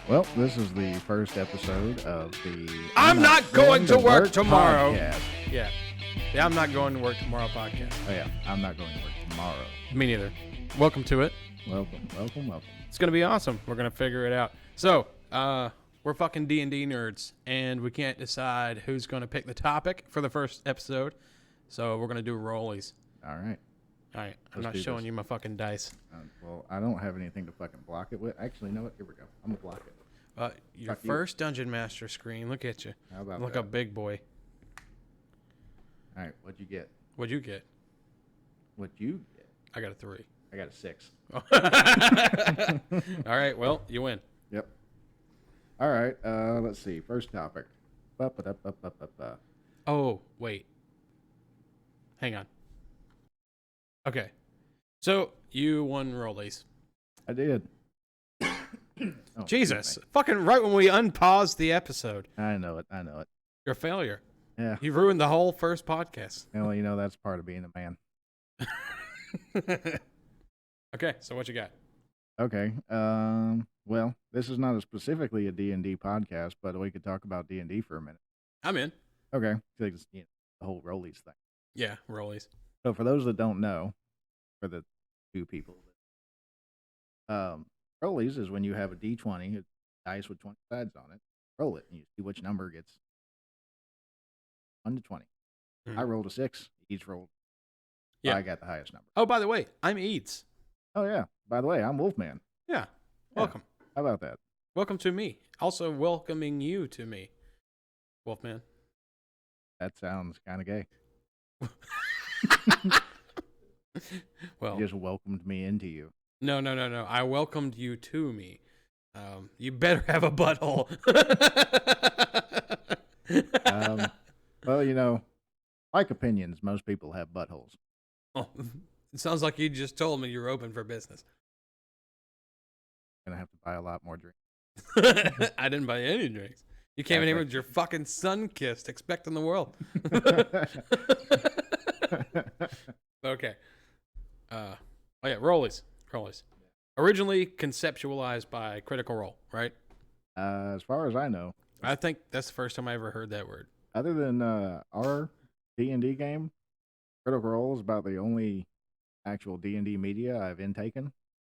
Well, this is the first episode of the I'm not going to work tomorrow. podcast. Yeah, I'm not going to work tomorrow podcast. Oh yeah, I'm not going to work tomorrow. Me neither. Welcome to it. Welcome. It's gonna be awesome. We're gonna figure it out. So, we're fucking D&D nerds, and we can't decide who's gonna pick the topic for the first episode. So we're gonna do rollies. All right. All right. I'm Let's not do showing this. you my fucking dice. Well, I don't have anything to fucking block it with. Actually, you know what? Here we go. I'm gonna block it. Your Fuck you. first Dungeon Master screen. Look at you. How about Like that? a big boy. All right. What'd you get? What'd you get? What you get? I got a 3. I got a 6. All right. Well, you win. Yep. All right. Let's see. First topic. Ba-ba-da-ba-ba-ba-ba. Oh, wait. Hang on. Okay. So, you won rollies. I did. Oh, Jesus. excuse Fucking right when we unpaused the episode. me. I know it. You're a failure. Yeah. You ruined the whole first podcast. Well, you know that's part of being a man. Okay, so what you got? Okay. Well, this is not specifically a D&D podcast, but we could talk about D&D for a minute. I'm in. Okay. Because, you know, the whole rollies thing. Yeah, rollies. So for those that don't know, for the two people, rollies is when you have a D20, a dice with 20 sides on it, roll it, and you see which number gets 1 to 20. Mhm. I rolled a 6. Each rolled. Yeah. I got the highest number. Oh, by the way, I'm Eads. Oh, yeah. By the way, I'm Wolfman. Yeah. Welcome. How about that? Welcome to me. Also welcoming you to me. Wolfman. That sounds kind of gay. Well, You just welcomed me into you. no. I welcomed you to me. You better have a butthole. Well, you know, like opinions, most people have buttholes. Oh, it sounds like you just told me you're open for business. Gonna have to buy a lot more drinks. I didn't buy any drinks. You came in here with your fucking sun-kissed, expecting the world. Okay. Oh yeah, rollies. Originally conceptualized by Critical Role, right? As far as I know, I think that's the first time I ever heard that word. other than our D&D game, Critical Role is about the only actual D&D media I've intaken,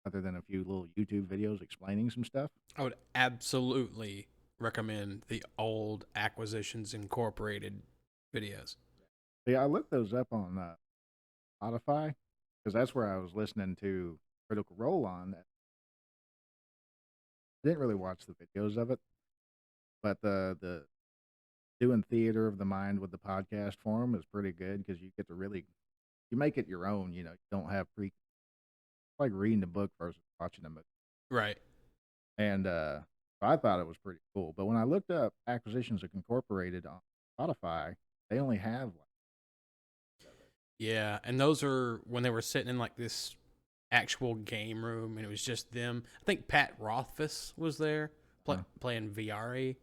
other than a few little YouTube videos explaining some stuff. I would absolutely recommend the old Acquisitions Incorporated videos. Yeah, I looked those up on Spotify because that's where I was listening to Critical Role on. I didn't really watch the videos of it, but the doing theater of the mind with the podcast form is pretty good because you get to really you make it your own. You know, you don't have like reading the book versus watching the movie. Right. And I thought it was pretty cool. But when I looked up Acquisitions Incorporated on Spotify, they only have Yeah, and those are when they were sitting in like this actual game room, and it was just them. I think Pat Rothfuss was there playing VRE.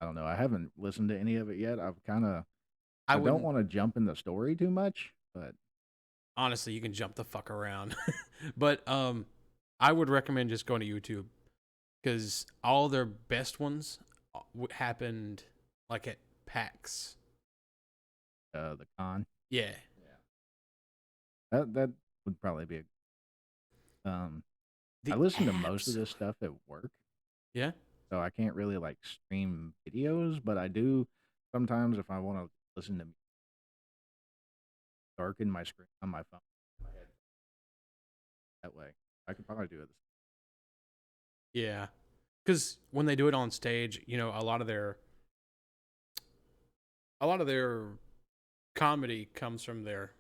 I don't know. I haven't listened to any of it yet. I don't wouldn't- want to jump in the story too much, but Honestly, you can jump the fuck around. But I would recommend just going to YouTube because all their best ones happened like at PAX. the con Yeah. that would probably be a. The I listen to most of ads. this stuff at work, Yeah. so I can't really like stream videos, but I do sometimes if I want to listen to darken my screen on my phone. That way, I could probably do it. Yeah. Because when they do it on stage, you know, a lot of their comedy comes from their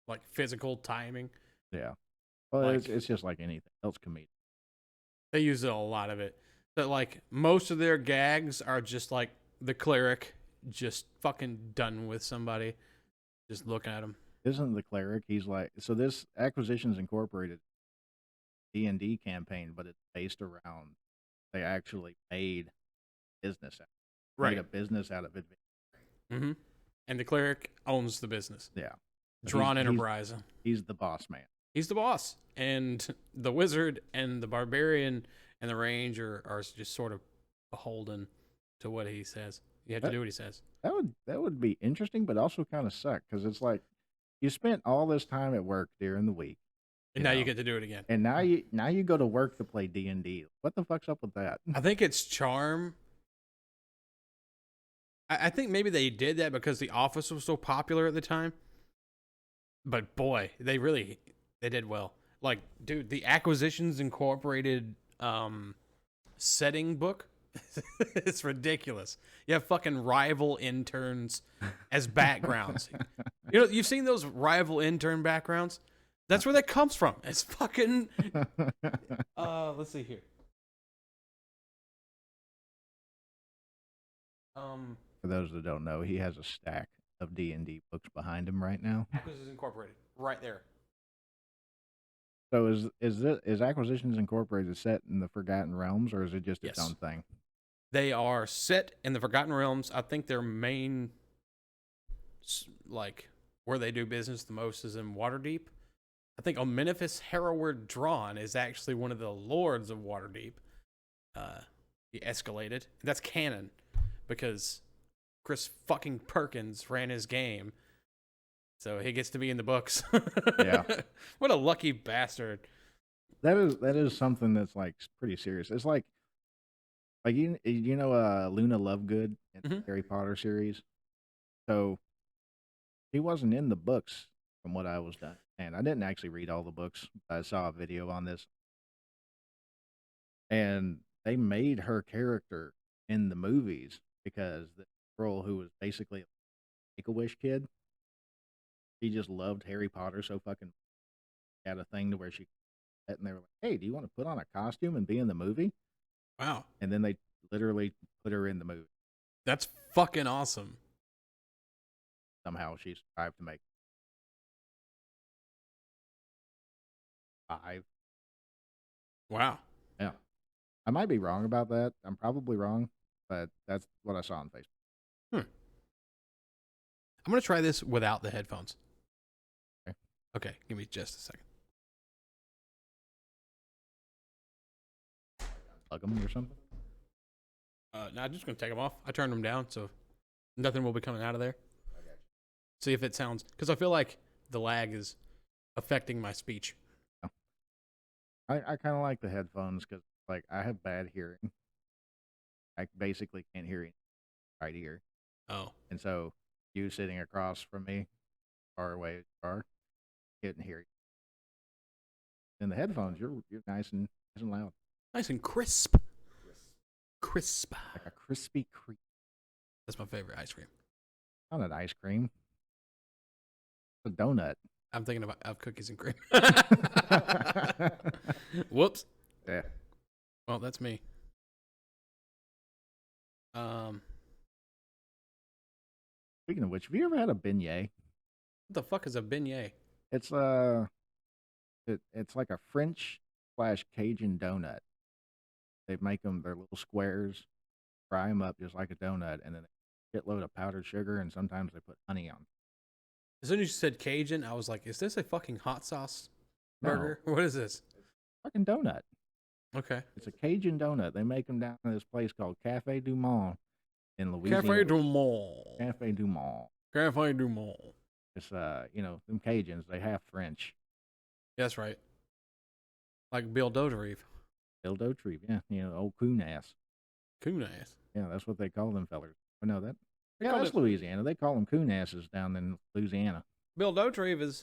like physical timing. Yeah. Well, Like- it's just like anything else comedic. They use a lot of it. That like most of their gags are just like the cleric just fucking done with somebody, just looking at him. Isn't the cleric? He's like, so this Acquisitions Incorporated D&D campaign, but it's based around they actually made business out, made a business out of it. Mm-hmm. And the cleric owns the business. Yeah. Drawn He's- Enterprise. He's the boss man. He's the boss, and the wizard and the barbarian and the range are just sort of beholden to what he says. You have to That do what he says. that would be interesting, but also kind of suck because it's like you spent all this time at work during the week, And you now you know, get to do it again. and now you go to work to play D&D. What the fuck's up with that? I think it's charm. I think maybe they did that because The Office was so popular at the time. But boy, they did well. Like, dude, the Acquisitions Incorporated setting book, it's ridiculous. You have fucking rival interns as backgrounds. You know, you've seen those rival intern backgrounds? That's where that comes from. It's fucking let's see here. For those that don't know, he has a stack of D&D books behind him right now. Acquisitions Incorporated, right there. So is Acquisitions Incorporated set in the Forgotten Realms, or is it just its Yes. own thing? They are set in the Forgotten Realms. I think their main, like, where they do business the most is in Waterdeep. I think Omnifus Hereward Drawn is actually one of the lords of Waterdeep. He escalated. That's canon because Chris fucking Perkins ran his game. So he gets to be in the books. Yeah. What a lucky bastard. That is something that's like pretty serious. It's like you know Luna Lovegood in the Harry Potter series. So he wasn't in the books from what I was done. And I didn't actually read all the books. I saw a video on this. And they made her character in the movies because the girl who was basically a Make-A-Wish kid, she just loved Harry Potter so fucking had a thing to where she and they were like, "Hey, do you want to put on a costume and be in the movie?" Wow. And then they literally put her in the movie. That's fucking awesome. Somehow she survived to make 5. Wow. Yeah. I might be wrong about that. I'm probably wrong, but that's what I saw on Facebook. I'm going to try this without the headphones. Okay. Okay, give me just a second. Plug them or something? No, I'm just going to take them off. I turned them down, so nothing will be coming out of there. See if it sounds... Because I feel like the lag is affecting my speech. I kind of like the headphones because, like, I have bad hearing. I basically can't hear anything right ear. Oh. And so you sitting across from me, far away as you are, couldn't hear you. In the headphones, you're nice and loud. Nice and crisp. Crisp. Like a Krispy Kreme. That's my favorite ice cream. Not an ice cream. It's a donut. I'm thinking of cookies and cream. Whoops. Yeah. Well, that's me. Speaking of which, have you ever had a beignet? What the fuck is a beignet? It's it's like a French / Cajun donut. They make them, they're little squares, fry them up just like a donut, and then a shitload of powdered sugar, and sometimes they put honey on. As soon as you said Cajun, I was like, is this a fucking hot sauce burger? No. What is this? Fucking donut. Okay. It's a Cajun donut. They make them down in this place called Cafe Du Monde in Louisiana. Cafe Du Monde. Cafe Du Monde. Cafe Du Monde. It's them Cajuns, they half French. That's right. Like Bill Dotrieve. Bill Dotrieve, yeah, old coon ass. Coon ass. Yeah, that's what they call them fellers. I know that. They Yeah, call that's it- Louisiana. They call them coon asses down in Louisiana. Bill Dotrieve is,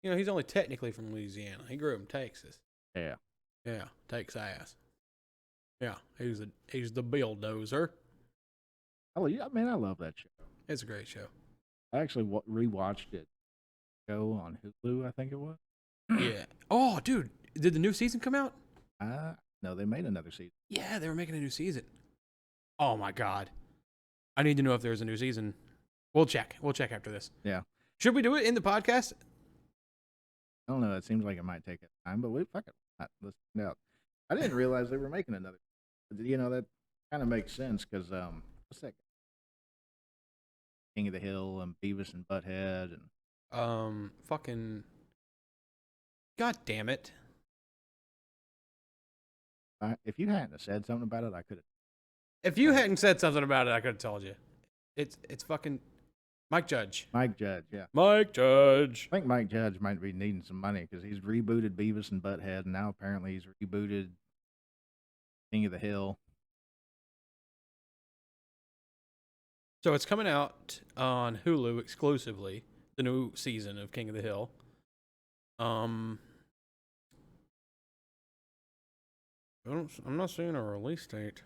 he's only technically from Louisiana. He grew up in Texas. Yeah. Yeah, takes ass. Yeah, he's the bulldozer. I love that show. It's a great show. I actually rewatched it. Go on Hulu, I think it was. Yeah. Oh, dude, did the new season come out? No, they made another season. Yeah, they were making a new season. Oh my god, I need to know if there's a new season. We'll check. We'll check after this. Yeah. Should we do it in the podcast? I don't know. It seems like it might take time, but let's find out. I didn't realize they were making another. That kind of makes sense because what's that? King of the Hill and Beavis and Butthead and Fucking. God damn it. If you hadn't have said something about it, I could have. If you hadn't said something about it, I could have told you. It's fucking Mike Judge. Mike Judge, yeah. Mike Judge. I think Mike Judge might be needing some money because he's rebooted Beavis and Butthead, and now apparently he's rebooted King of the Hill. So it's coming out on Hulu exclusively, the new season of King of the Hill. I'm not seeing a release date.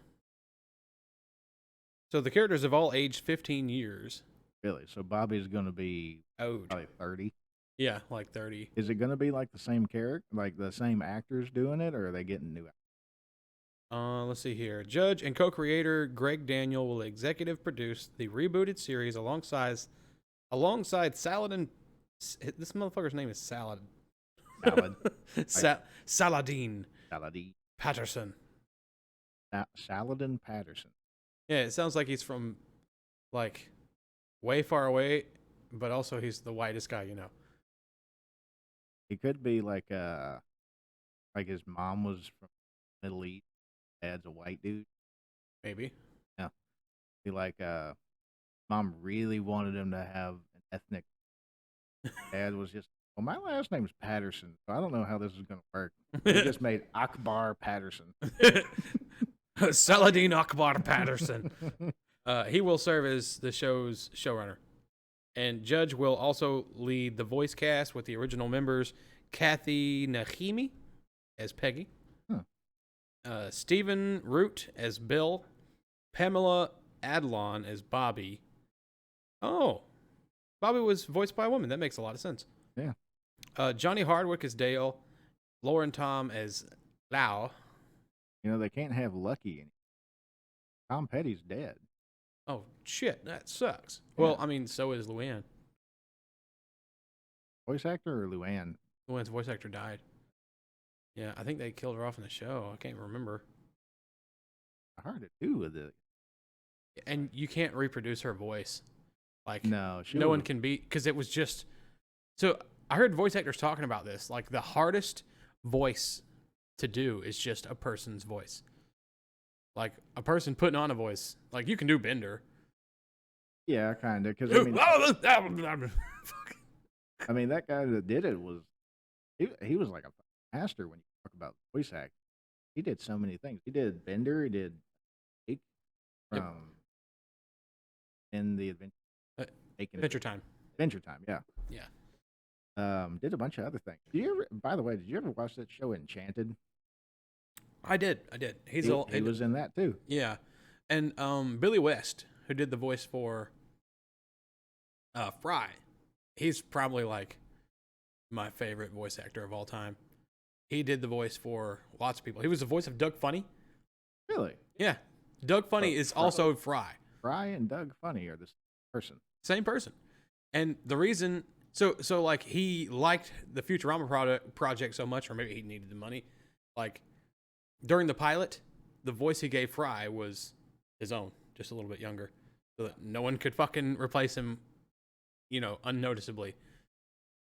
So the characters have all aged 15 years. Really? So Bobby's going to be probably 30? Yeah, like 30. Is it going to be like the same character, like the same actors doing it, or are they getting new actors? Let's see here. Judge and co-creator Greg Daniel will executive produce the rebooted series alongside Saladin. This motherfucker's name is Salad. Saladin. Saladin Patterson. Saladin Patterson. Yeah, it sounds like he's from, like, way far away, but also he's the whitest guy you know. He could be like his mom was from Middle East, dad's a white dude. Maybe. Yeah. Be like mom really wanted him to have an ethnic. Dad was just, well, my last name's Patterson, so I don't know how this is going to work. They just made Akbar Patterson. Saladin Akbar Patterson. He will serve as the show's showrunner. And Judge will also lead the voice cast with the original members Kathy Nahimi as Peggy, Stephen Root as Bill, Pamela Adlon as Bobby. Oh, Bobby was voiced by a woman. That makes a lot of sense. Yeah. Johnny Hardwick as Dale, Lauren Tom as Lau. You know, they can't have Lucky anymore. Tom Petty's dead. Oh, shit. That sucks. Yeah. Well, I mean, so is Luann. Voice actor or Luann? Luann's voice actor died. Yeah, I think they killed her off in the show. I can't remember. Hard to do with it. And you can't reproduce her voice. Like, no one can be, because it was just. So I heard voice actors talking about this. Like, the hardest voice to do is just a person's voice. Like, a person putting on a voice. Like, you can do Bender. Yeah, kind of. Because I mean, that guy that did it was he was like a master when you talk about voice acting. He did so many things. He did Bender. He did Jake from in the Adventure Time. Adventure Time. Yeah. Yeah. Did a bunch of other things. Did you ever? By the way, did you ever watch that show Enchanted? I did. He was in that too. Yeah. And Billy West, who did the voice for Fry, he's probably like my favorite voice actor of all time. He did the voice for lots of people. He was the voice of Doug Funny. Really? Yeah. Doug Funny is also Fry. Fry and Doug Funny are the same person. Same person. And the reason, so like he liked the Futurama project so much, or maybe he needed the money. Like during the pilot, the voice he gave Fry was his own, just a little bit younger, so that no one could fucking replace him, unnoticeably.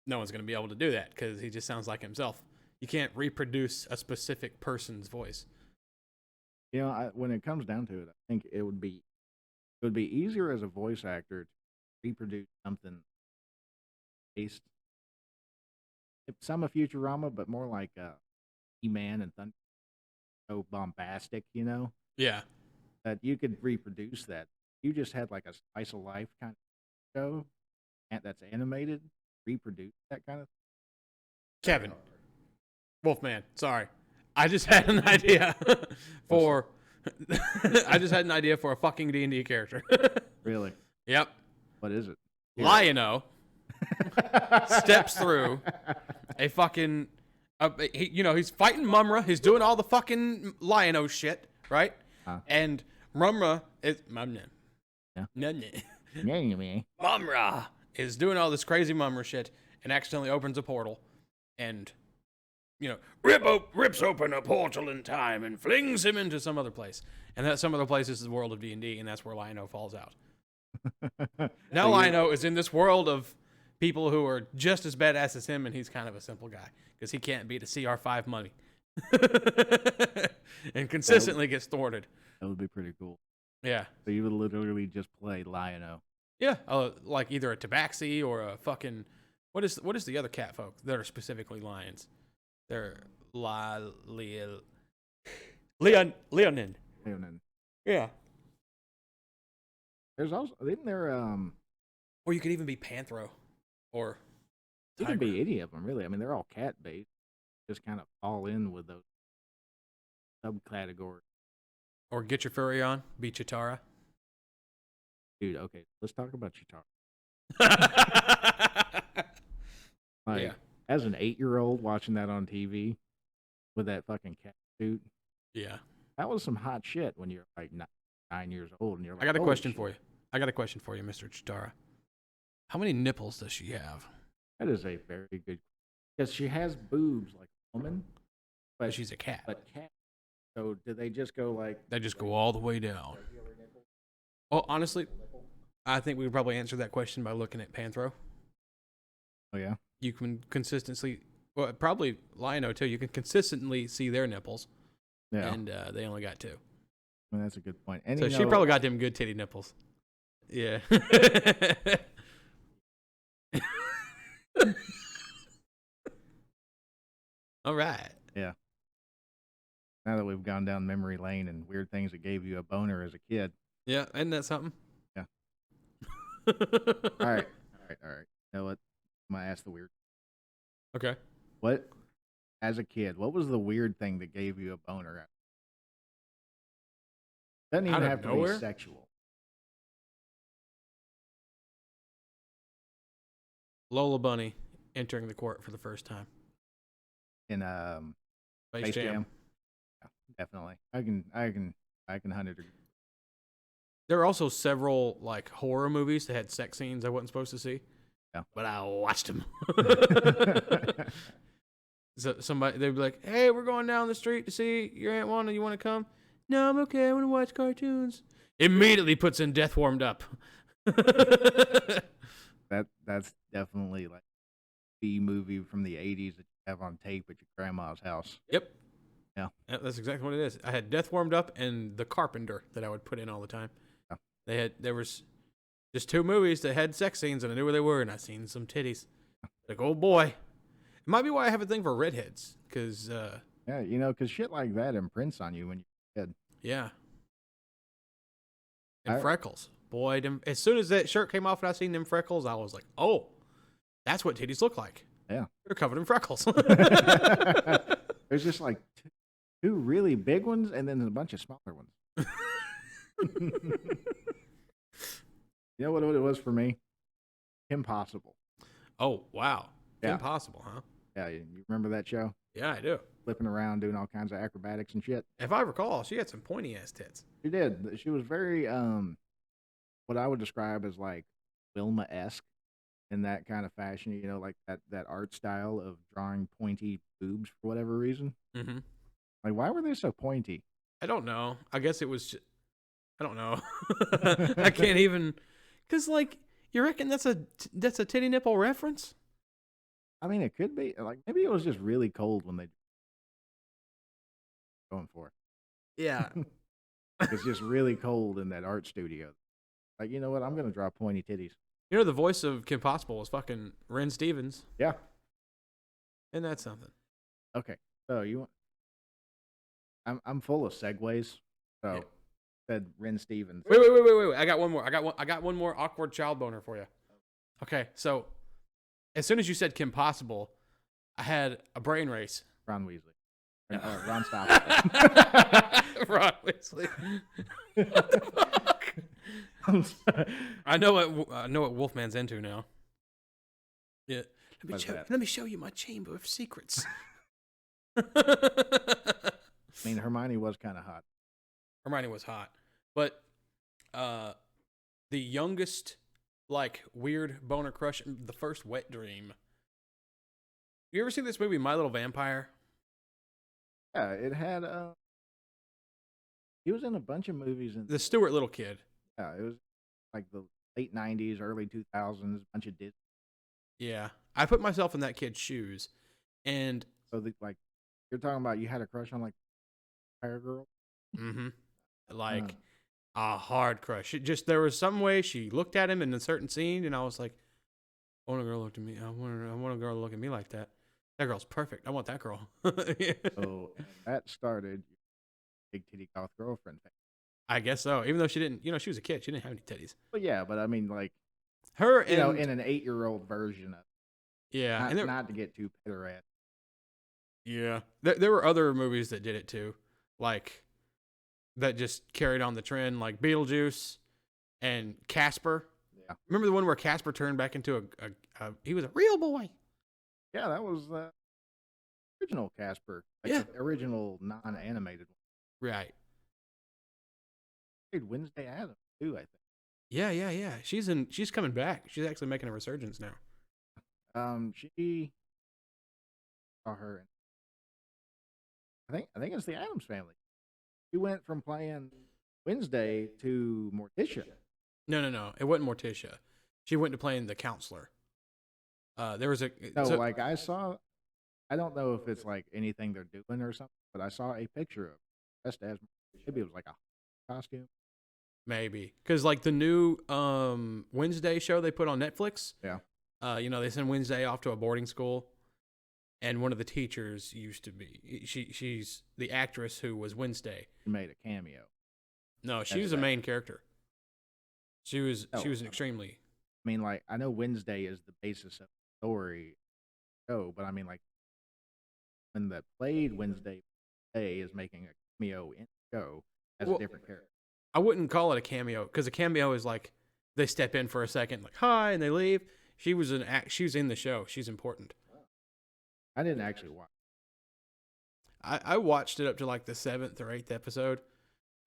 No one's going to be able to do that because he just sounds like himself. You can't reproduce a specific person's voice. You know, when it comes down to it, I think it would be easier as a voice actor to reproduce something based some of Futurama, but more like He-Man and Thunder, so bombastic, Yeah. that you could reproduce that. You just had like a slice of life kind of show that's animated, reproduce that kind of thing. Kevin. Wolfman, sorry. I just had an idea for a fucking D&D character. Really? Yep. What is it? Lion-O steps through a fucking he's fighting Mumra, he's doing all the fucking Lion-O shit, right? And Mumra is Mumra is doing all this crazy Mumra shit and accidentally opens a portal and rips open a portal in time and flings him into some other place. And that some other place is the world of D&D, and that's where Lion-O falls out. Now Lion-O is in this world of people who are just as badass as him, and he's kind of a simple guy because he can't beat a CR5 mummy. and consistently gets thwarted. That would be pretty cool. Yeah. So you would literally just play Lion-O. Yeah. Like either a tabaxi or a fucking what is the other cat folk that are specifically lions? They're Leonin. And then Yeah. there's also isn't there Or you could even be Panthro or you Tiger. can be any of them really. I mean they're all cat based. Just kind of fall in with those subcategories. Or get your furry on, be Chitara. Dude, okay, let's talk about Chitara. Yeah. As an 8-year-old watching that on TV with that fucking cat suit, Yeah. that was some hot shit when you're like 9 years old and you're like, I got a "Holy question shit." for you. Mr. Chitara. How many nipples does she have? That is a very good because she has boobs like a woman, But she's a cat. but cat. So do they just go like They just go all the way down. Well, honestly, I think we would probably answer that question by looking at Panthro. Oh yeah. You can consistently, well, probably Lion-O too. You can consistently see their nipples, Yeah. and they only got 2. I mean, that's a good point. And So you she know, probably got them good titty nipples. Yeah. All right. yeah. Now that we've gone down memory lane and weird things that gave you a boner as a kid. Yeah, isn't that something? Yeah. All right. You know what? I'm gonna ask the weird. Okay. What, as a kid, what was the weird thing that gave you a boner? Doesn't even Out of have to nowhere? be sexual. Lola Bunny entering the court for the first time. In Space Jam. Yeah, definitely. I can 100. There are also several like horror movies that had sex scenes I wasn't supposed to see. Yeah. But I watched them. So somebody they'd be like, "Hey, we're going down the street to see your Aunt Wanda. You want to come?" "No, I'm okay. I want to watch cartoons." Immediately puts in Death Warmed Up. That's definitely like B movie from the 80s that you have on tape at your grandma's house. Yep. Yeah. That's exactly what it is. I had Death Warmed Up and The Carpenter that I would put in all the time. Yeah. There was just 2 movies that had sex scenes and I knew where they were and I seen some titties. Like, oh boy. It might be why I have a thing for redheads, because Yeah, you know, because shit like that imprints on you when you're a kid. yeah. And freckles. Boy, as soon as that shirt came off and I seen them freckles, I was like, oh, that's what titties look like. Yeah. They're covered in freckles. There's just like 2 really big ones and then a bunch of smaller ones. You know what it was for me? Impossible. Oh, wow. Yeah. Impossible, huh? Yeah, you remember that show? Yeah, I do. Flipping around, doing all kinds of acrobatics and shit. If I recall, she had some pointy ass tits. She did. She was very what I would describe as like Wilma-esque in that kind of fashion, you know, like that art style of drawing pointy boobs for whatever reason. Mm-hmm. Like, why were they so pointy? I don't know. I guess it was I don't know. I can't even, because like, you reckon that's a titty nipple reference? I mean, it could be. Like, maybe it was just really cold when they going for it. Yeah. It's just really cold in that art studio. Like, you know what? I'm going to draw pointy titties. You know, the voice of Kim Possible was fucking Ren Stevens. Yeah. Isn't that something? Okay. So you want... I'm full of segues. So Yeah. Said Ren Stevens. Wait. I got one more. I got one more awkward child boner for you. Okay, so as soon as you said Kim Possible, I had a brain race. Ron Weasley. Ron Stoppard. Ron Weasley. What the fuck? I'm sorry. I know what Wolfman's into now. Yeah. What's that? Let me show you my chamber of secrets. I mean, Hermione was kind of hot. Hermione was hot, but the youngest, like, weird boner crush, the first wet dream. You ever see this movie, My Little Vampire? Yeah, it had. He was in a bunch of movies. The Stuart Little kid. Yeah, it was like the late '90s, early 2000s. A bunch of Disney. Yeah, I put myself in that kid's shoes, and So like You're talking about you had a crush on like Fire Girl? Mm-hmm. Uh, Like a hard crush. It just there was some way she looked at him in a certain scene, and I was like, I want a girl to look at me. I want a girl to look at me like that. That girl's perfect. I want that girl. Yeah. so and that started your big titty goth girlfriend thing. I guess so. Even though she didn't, she was a kid. She didn't have any titties. But yeah, but I mean, like Her in and an 8-year-old version of yeah, and not to get too pederast. yeah, there were other movies that did it too, like that just carried on the trend, like Beetlejuice and Casper. Yeah, Remember the one where Casper turned back into he was a real boy. yeah, that was original Casper, like Yeah, the original non-animated one. right. Dude, Wednesday Adams too, I think. Yeah. She's coming back. She's actually making a resurgence now. She saw her. I think it's the Adams Family. She went from playing Wednesday to Morticia. No. It wasn't Morticia. She went to playing the counselor. There was a No, so, like I saw. I don't know if it's like anything they're doing or something, but I saw a picture of dressed as maybe it was like a costume. maybe because like the new Wednesday show they put on Netflix. Yeah, They send Wednesday off to a boarding school, and one of the teachers used to be she's the actress who was Wednesday. she made a cameo. No, she That's was a that. main character. She was No, an extremely I mean, like I know Wednesday is the basis of the story show, but I mean, like when the played Wednesday is making a cameo in the show as a well. different character. I wouldn't call it a cameo because a cameo is like they step in for a second, like hi, and they leave. She was she was in the show. She's important. I didn't actually watch. I watched it up to like the 7th or 8th episode,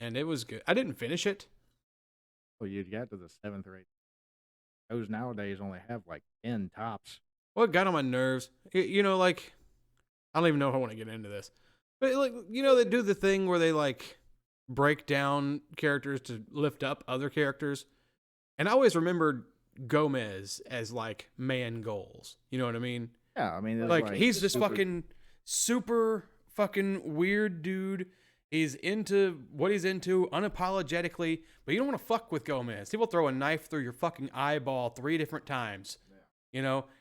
and it was good. I didn't finish it. Well, you got to the 7th or 8th. Those nowadays only have like 10 tops. Well, it got on my nerves. Like I don't even know if I want to get into this, but like they do the thing where they like break down characters to lift up other characters, and I always remembered Gomez as like man goals. You know what I mean? Yeah, I mean, it's Like he's this super, fucking super fucking weird dude. He's into what he's into unapologetically, but you don't want to fuck with Gomez. He will throw a knife through your fucking eyeball 3 different times.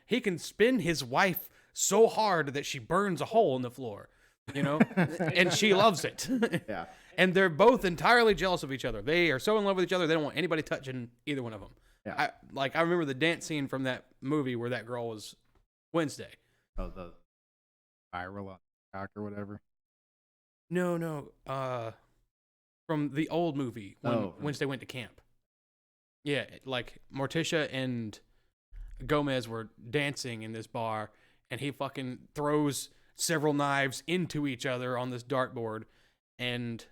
He can spin his wife so hard that she burns a hole in the floor. And she loves it. Yeah. And they're both entirely jealous of each other. They are so in love with each other, they don't want anybody touching either one of them. Yeah. I remember the dance scene from that movie where that girl was Wednesday. Oh, the viral on TikTok or whatever. No. From the old movie when Wednesday went to camp. Yeah, like Morticia and Gomez were dancing in this bar, and he fucking throws several knives into each other on this dartboard, and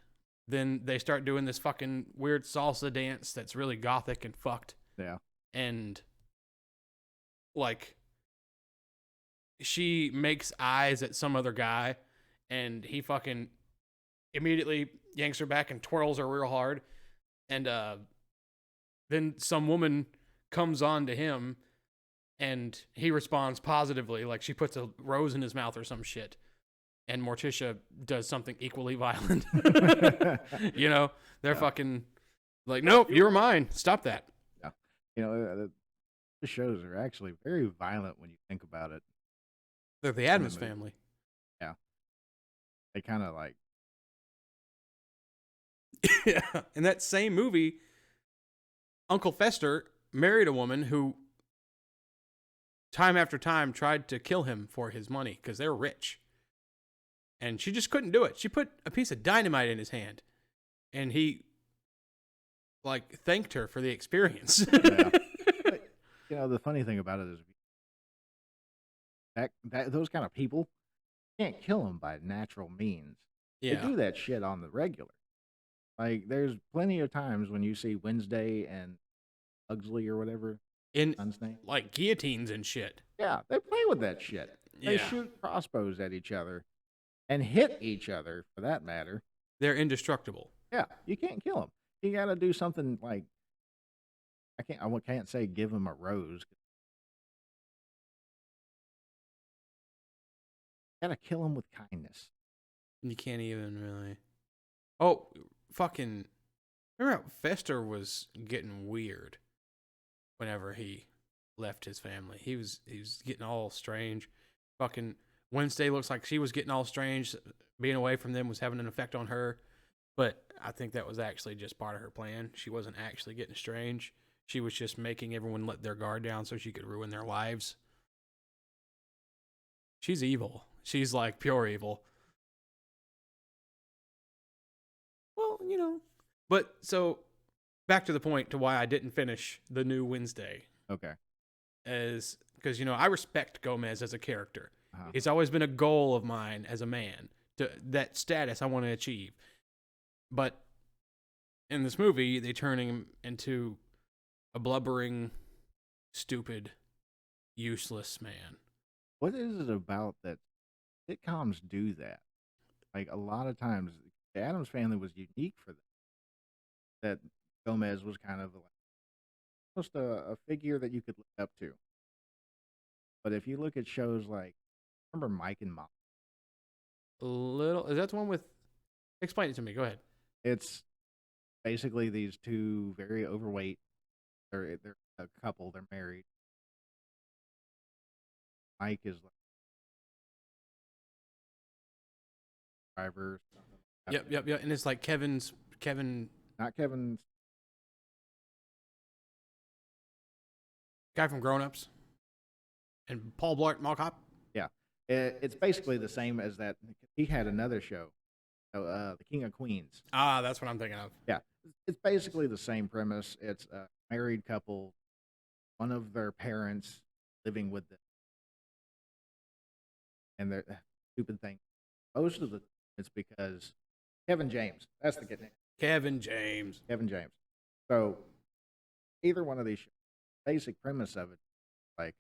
then they start doing this fucking weird salsa dance that's really gothic and fucked. Yeah. And like she makes eyes at some other guy, and he fucking immediately yanks her back and twirls her real hard, and then some woman comes on to him, and he responds positively, like she puts a rose in his mouth or some shit, and Morticia does something equally violent. They're fucking like, nope, you're mine, stop that. Yeah. The shows are actually very violent when you think about it. They're the Addams Family. Yeah. They kind of like. Yeah. In that same movie, Uncle Fester married a woman who time after time tried to kill him for his money because they're rich. And she just couldn't do it. She put a piece of dynamite in his hand, and he like thanked her for the experience. Yeah. But, the funny thing about it is that those kind of people can't kill them by natural means. Yeah. They do that shit on the regular. Like, there's plenty of times when you see Wednesday and Ugsley or whatever. In son's name. like guillotines and shit. Yeah, they play with that shit. They Yeah. shoot crossbows at each other and hit each other, for that matter. They're indestructible. Yeah, you can't kill them. You got to do something like I can't say give them a rose. Got to kill them with kindness. You can't even really. Oh, fucking! Remember how Fester was getting weird whenever he left his family. He was getting all strange. Fucking Wednesday looks like she was getting all strange. Being away from them was having an effect on her. But I think that was actually just part of her plan. She wasn't actually getting strange. She was just making everyone let their guard down so she could ruin their lives. She's evil. She's like pure evil. Well, you know. But so back to the point to why I didn't finish the new Wednesday. Okay. Is because, you know, I respect Gomez as a character. Uh-huh. It's always been a goal of mine as a man, to that status I want to achieve. But in this movie, they turn him into a blubbering, stupid, useless man. What is it about that sitcoms do that? Like a lot of times, the Addams Family was unique for that. That Gomez was kind of like almost a figure that you could look up to. But if you look at shows like, remember Mike and Mom? A little. Is that the one with? Explain it to me. Go ahead. It's basically these two very overweight. They're a couple. They're married. Mike is like a driver. Yep. And it's like Kevin, Not Kevin. guy from Grown Ups, and Paul Blart Mall Cop. Yeah, it's basically the same as that. He had another show, The King of Queens. Ah, that's what I'm thinking of. Yeah, it's basically the same premise. It's a married couple, one of their parents living with them, and they're stupid thing. Most of the it's because Kevin James. That's the good name. Kevin James. Kevin James. So either one of these shows, basic premise of it, like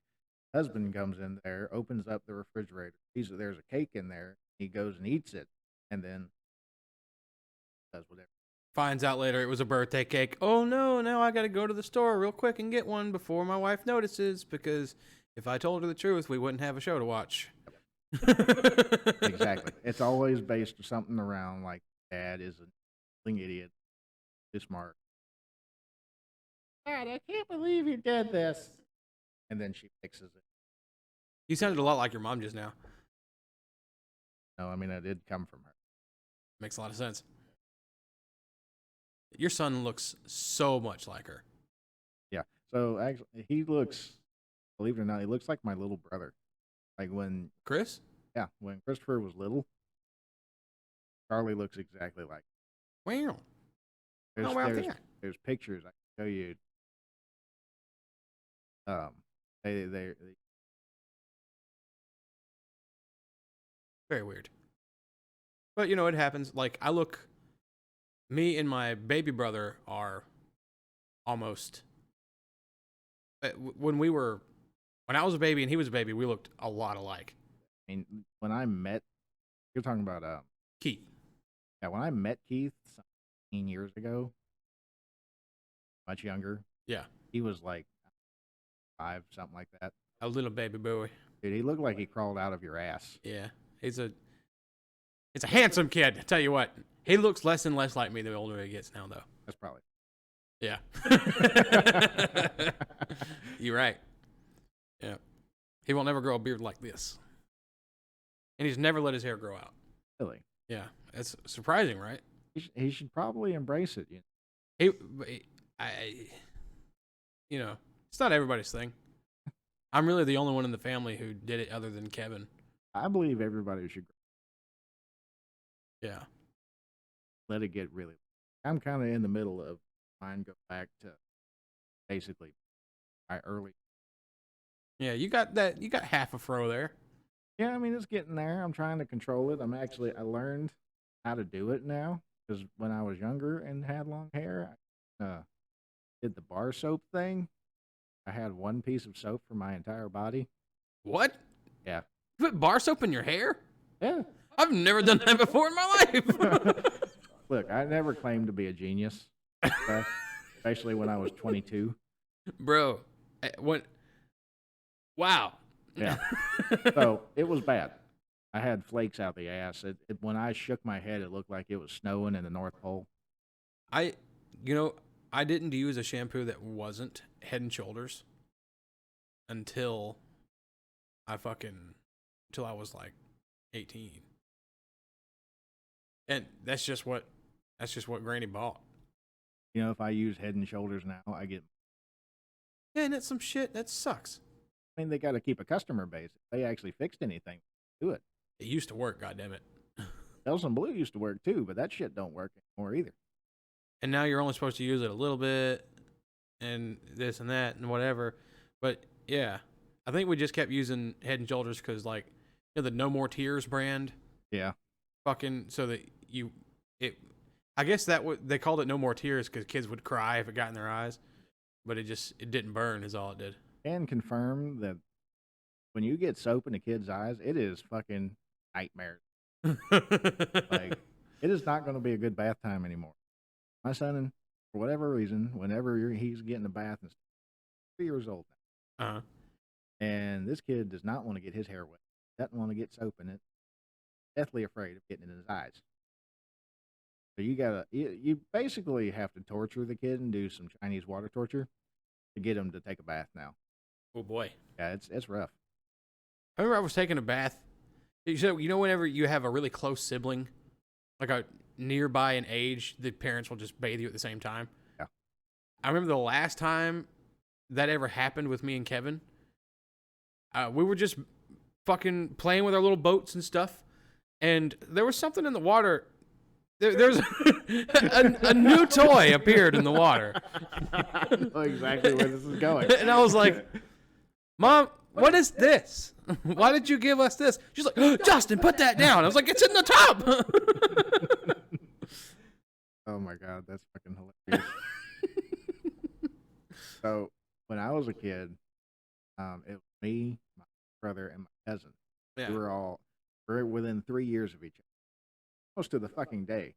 husband comes in there, opens up the refrigerator, sees that there's a cake in there, he goes and eats it, and then does whatever. Finds out later it was a birthday cake. Oh no, now I gotta go to the store real quick and get one before my wife notices, because if I told her the truth, we wouldn't have a show to watch. Exactly. It's always based on something around like dad is an idiot, too smart. Dad, I can't believe you did this. And then she fixes it. You sounded a lot like your mom just now. No, I mean, it did come from her. Makes a lot of sense. Your son looks so much like her. Yeah. So actually, he looks, believe it or not, he looks like my little brother. Like when Chris? Yeah, when Christopher was little, Charlie looks exactly like him. Wow. Oh, wow, There's pictures I can show you. They very weird. But, you know, it happens. Like, me and my baby brother are almost, when I was a baby and he was a baby, we looked a lot alike. I mean, when I met, you're talking about Keith. Yeah, when I met Keith 17 years ago, much younger. Yeah. He was like 5, something like that. A little baby boy. Dude, he looked like he crawled out of your ass. Yeah. It's a handsome kid, I tell you what. He looks less and less like me the older he gets now, though. That's probably. Yeah. You're right. Yeah. He will never grow a beard like this. And he's never let his hair grow out. Really? Yeah. It's surprising, right? He should probably embrace it. You know, it's not everybody's thing. I'm really the only one in the family who did it other than Kevin. I believe everybody should. Yeah. Let it get really. I'm kind of in the middle of mine. Go back to basically my early. Yeah, you got that. You got half a fro there. Yeah, I mean, it's getting there. I'm trying to control it. I learned how to do it now, because when I was younger and had long hair, I did the bar soap thing. I had one piece of soap for my entire body. What? Yeah. You put bar soap in your hair? Yeah. I've never done that before in my life. Look, I never claimed to be a genius, especially when I was 22. Bro, what? Wow. Yeah. So it was bad. I had flakes out the ass. When I shook my head, it looked like it was snowing in the North Pole. I, you know, I didn't use a shampoo that wasn't Head and Shoulders until until I was like 18. And that's just what Granny bought. You know, if I use Head and Shoulders now, I get. Yeah, and that's some shit. That sucks. I mean, they got to keep a customer base. If they actually fixed anything, do it. It used to work, goddammit. Elson Blue used to work too, but that shit don't work anymore either. And now you're only supposed to use it a little bit and this and that and whatever. But yeah, I think we just kept using Head and Shoulders because, like, you know, the No More Tears brand. Yeah. Fucking so that it. I guess they called it No More Tears because kids would cry if it got in their eyes, but it didn't burn is all it did. And confirm that when you get soap in a kid's eyes, it is fucking nightmare. Like, it is not going to be a good bath time anymore. My son, for whatever reason, whenever he's getting a bath, and 3 years old now, and this kid does not want to get his hair wet, doesn't want to get soap in it, deathly afraid of getting it in his eyes. So you basically have to torture the kid and do some Chinese water torture to get him to take a bath now. Oh boy, yeah, it's rough. I remember I was taking a bath. So, you know, whenever you have a really close sibling, like a nearby in age, the parents will just bathe you at the same time. Yeah. I remember the last time that ever happened with me and Kevin. We were just fucking playing with our little boats and stuff, and there was something in the water. There's a new toy appeared in the water. I know exactly where this is going. And I was like, Mom, what is this? Why did you give us this? She's like, oh, Justin, put that down. I was like, it's in the tub. Oh my God, that's fucking hilarious. So when I was a kid, it was me, my brother, and my cousin. Yeah. We were within 3 years of each other, close to the fucking day.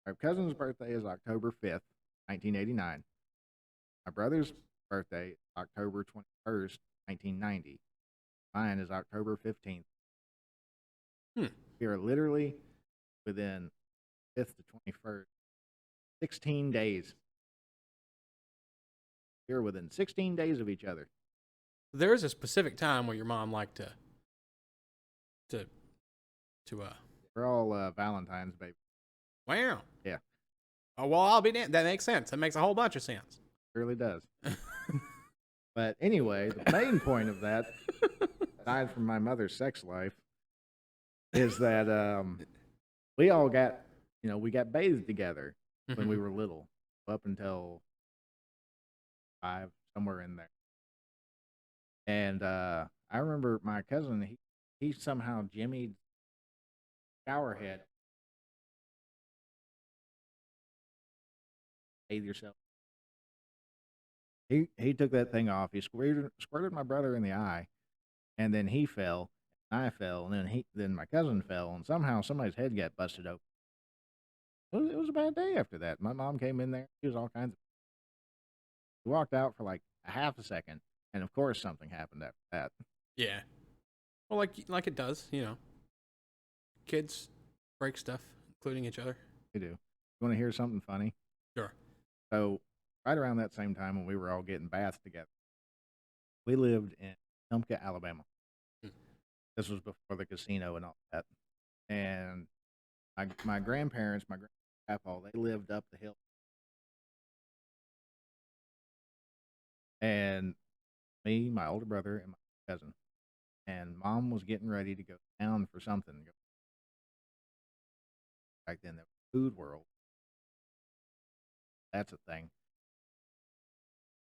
My cousin's birthday is October 5th, 1989. My brother's birthday is October 21st, 1990. Mine is October 15th. We are literally within 5th to 21st, 16 days. We're within 16 days of each other. There is a specific time where your mom liked to We're all Valentine's baby. Wow. Yeah. Oh, well, I'll be damned. That makes sense. That makes a whole bunch of sense. It really does. But anyway, the main point of that, aside from my mother's sex life, is that we all got, we got bathed together when we were little, up until 5, somewhere in there. And I remember my cousin, he somehow jimmied shower head. Bathe yourself. He took that thing off. He squirted my brother in the eye, and then he fell. And I fell, and then my cousin fell, and somehow somebody's head got busted open. It was a bad day after that. My mom came in there. She was all kinds of. We walked out for like a half a second, and of course something happened after that. Yeah. Well, like it does, Kids break stuff, including each other. They do. You want to hear something funny? Sure. So, right around that same time when we were all getting baths together, we lived in Tumpka, Alabama. This was before the casino and all that. And my grandparents, my grandpa, they lived up the hill. And me, my older brother, and my cousin. And Mom was getting ready to go down for something. Back then, there was Food World. That's a thing.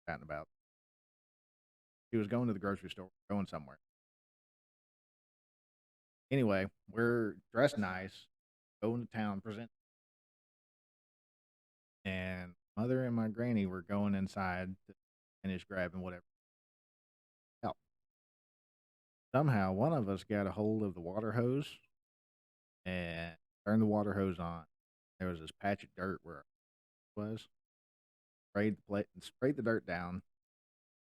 Forgotten about. She was going to the grocery store, going somewhere. Anyway, we're dressed nice, going to town, present. And Mother and my granny were going inside to finish grabbing whatever. Help. Somehow, one of us got a hold of the water hose and turned the water hose on. There was this patch of dirt where it was. Sprayed the dirt down.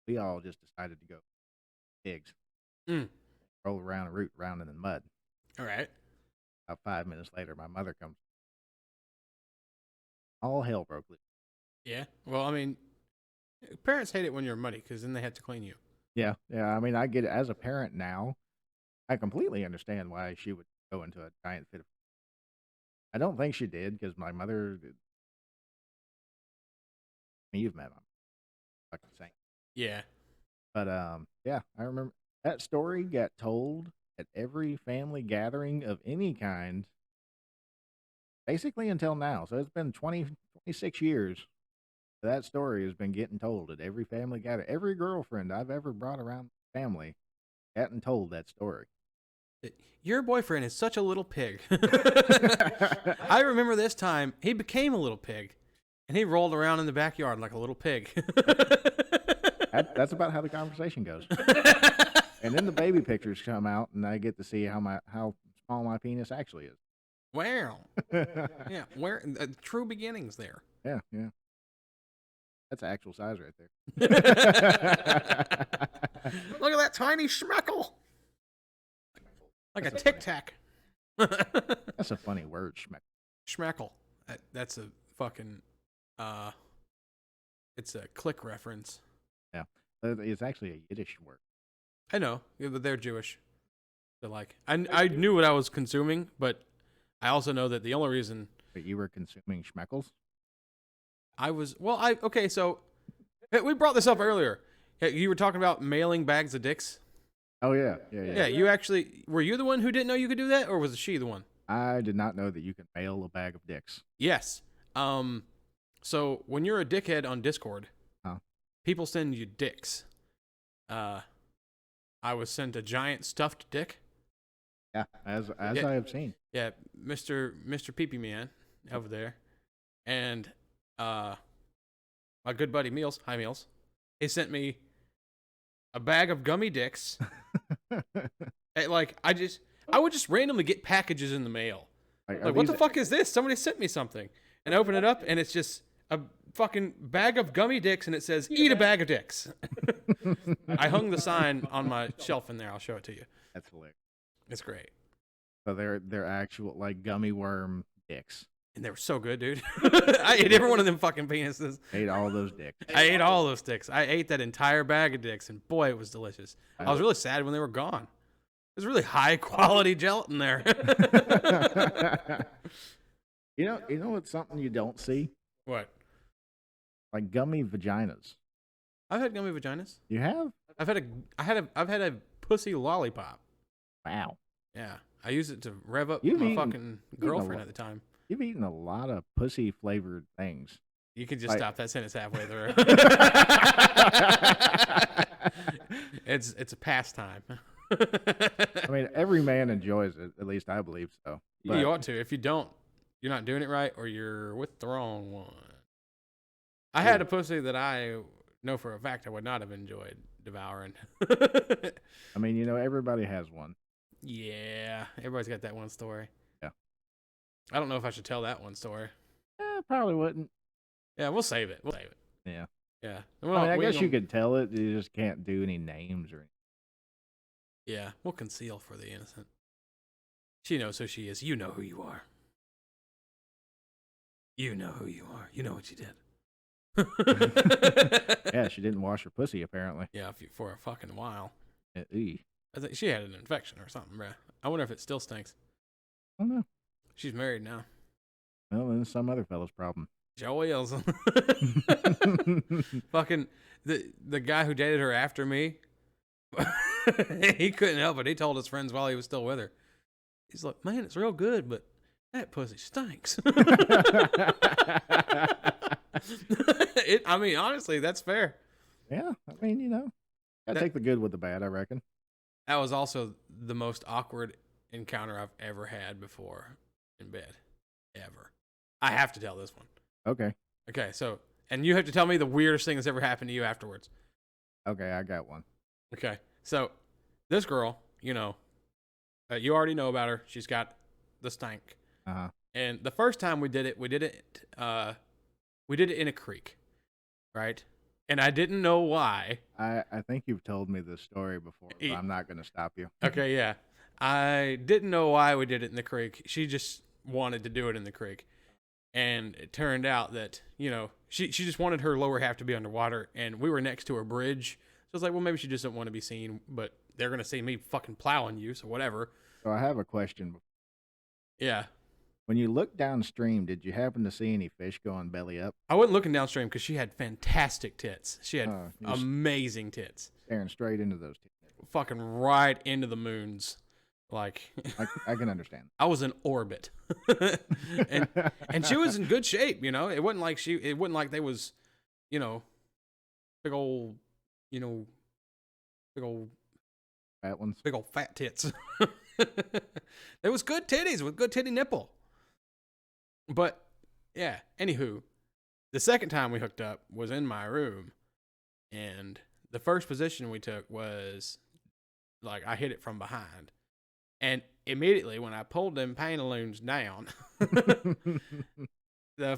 We all just decided to go pigs. Roll around and root around in the mud. All right. About 5 minutes later, my mother comes. All hell broke loose. Yeah. Well, I mean, parents hate it when you're muddy because then they have to clean you. Yeah, yeah. I mean, I get it as a parent now. I completely understand why she would go into a giant fit of. I don't think she did because my mother. You've met my fucking saint. Yeah. But yeah, I remember that story got told at every family gathering of any kind, basically until now. So it's been 26 years. That story has been getting told at every family gathering. Every girlfriend I've ever brought around the family gotten told that story. Your boyfriend is such a little pig. I remember this time he became a little pig, and he rolled around in the backyard like a little pig. That's about how the conversation goes. And then the baby pictures come out, and I get to see how small my penis actually is. Wow. Yeah, where true beginnings there. Yeah, yeah. That's actual size right there. Look at that tiny schmeckle. Like a tic tac. That's a funny word, Schmeckle. That's a fucking it's a click reference. Yeah. It's actually a Yiddish word. I know, but they're Jewish. So like I knew what I was consuming, but I also know that the only reason But you were consuming schmeckles? okay, so we brought this up earlier. You were talking about mailing bags of dicks. Oh, yeah. Yeah. You actually were you the one who didn't know you could do that, or was she the one? I did not know that you could mail a bag of dicks. Yes. So when you're a dickhead on Discord, people send you dicks. I was sent a giant stuffed dick. Yeah, as I have seen. Yeah, Mr. Pee-Pee Man over there, and my good buddy Meals. Hi Meals. He sent me a bag of gummy dicks. Like I would just randomly get packages in the mail. Like what the fuck is this? Somebody sent me something, and I open it up, and it's just a fucking bag of gummy dicks, and it says "Eat a bag of dicks." I hung the sign on my shelf in there. I'll show it to you. That's hilarious. It's great. So they're actual like gummy worm dicks. And they were so good, dude. I ate every one of them fucking penises. Ate all those dicks. I ate all those dicks. I ate that entire bag of dicks, and boy, it was delicious. I was really sad when they were gone. There's really high quality gelatin there. You know what's something you don't see? What? Like gummy vaginas. I've had gummy vaginas. You have? I've had a pussy lollipop. Wow. Yeah, I used it to rev up fucking girlfriend at the time. You've eaten a lot of pussy flavored things. You can just stop that sentence halfway through. It's a pastime. I mean, every man enjoys it. At least I believe so. But you ought to. If you don't, you're not doing it right, or you're with the wrong one. I had a pussy that I know for a fact I would not have enjoyed devouring. I mean, everybody has one. Yeah, everybody's got that one story. Yeah. I don't know if I should tell that one story. Probably wouldn't. Yeah, we'll save it. Yeah. Yeah. Well, I guess you could tell it. You just can't do any names or anything. Yeah, we'll conceal for the innocent. She knows who she is. You know who you are. You know who you are. You know what you did. Yeah, she didn't wash her pussy, apparently. Yeah, for a fucking while. I think she had an infection or something, bruh. I wonder if it still stinks. I don't know. She's married now. Well, then some other fellow's problem. Joey is. Fucking the guy who dated her after me, he couldn't help it. He told his friends while he was still with her. He's like, man, it's real good, but that pussy stinks. I mean, honestly, that's fair. Yeah, I mean, gotta take the good with the bad, I reckon. That was also the most awkward encounter I've ever had before in bed. Ever. I have to tell this one. Okay. Okay, so, and you have to tell me the weirdest thing that's ever happened to you afterwards. Okay, I got one. Okay, so this girl, you already know about her. She's got the stank. Uh-huh. And the first time we did it in a creek, right? And I didn't know why. I think you've told me this story before, so I'm not going to stop you. Okay, yeah. I didn't know why we did it in the creek. She just wanted to do it in the creek. And it turned out that, she just wanted her lower half to be underwater, and we were next to a bridge. So I was like, well, maybe she just didn't want to be seen, but they're going to see me fucking plowing you, so whatever. So I have a question. Yeah. When you looked downstream, did you happen to see any fish going belly up? I wasn't looking downstream because she had fantastic tits. She had You're amazing tits. staring straight into those tits. Fucking right into the moons. Like, I can understand. I was in orbit. and she was in good shape, It wasn't like they was, big old, big old Fat ones. big old fat tits. There was good titties with good titty nipple. But yeah, anywho, the second time we hooked up was in my room, and the first position we took was like I hit it from behind. And immediately when I pulled them pantaloons down, the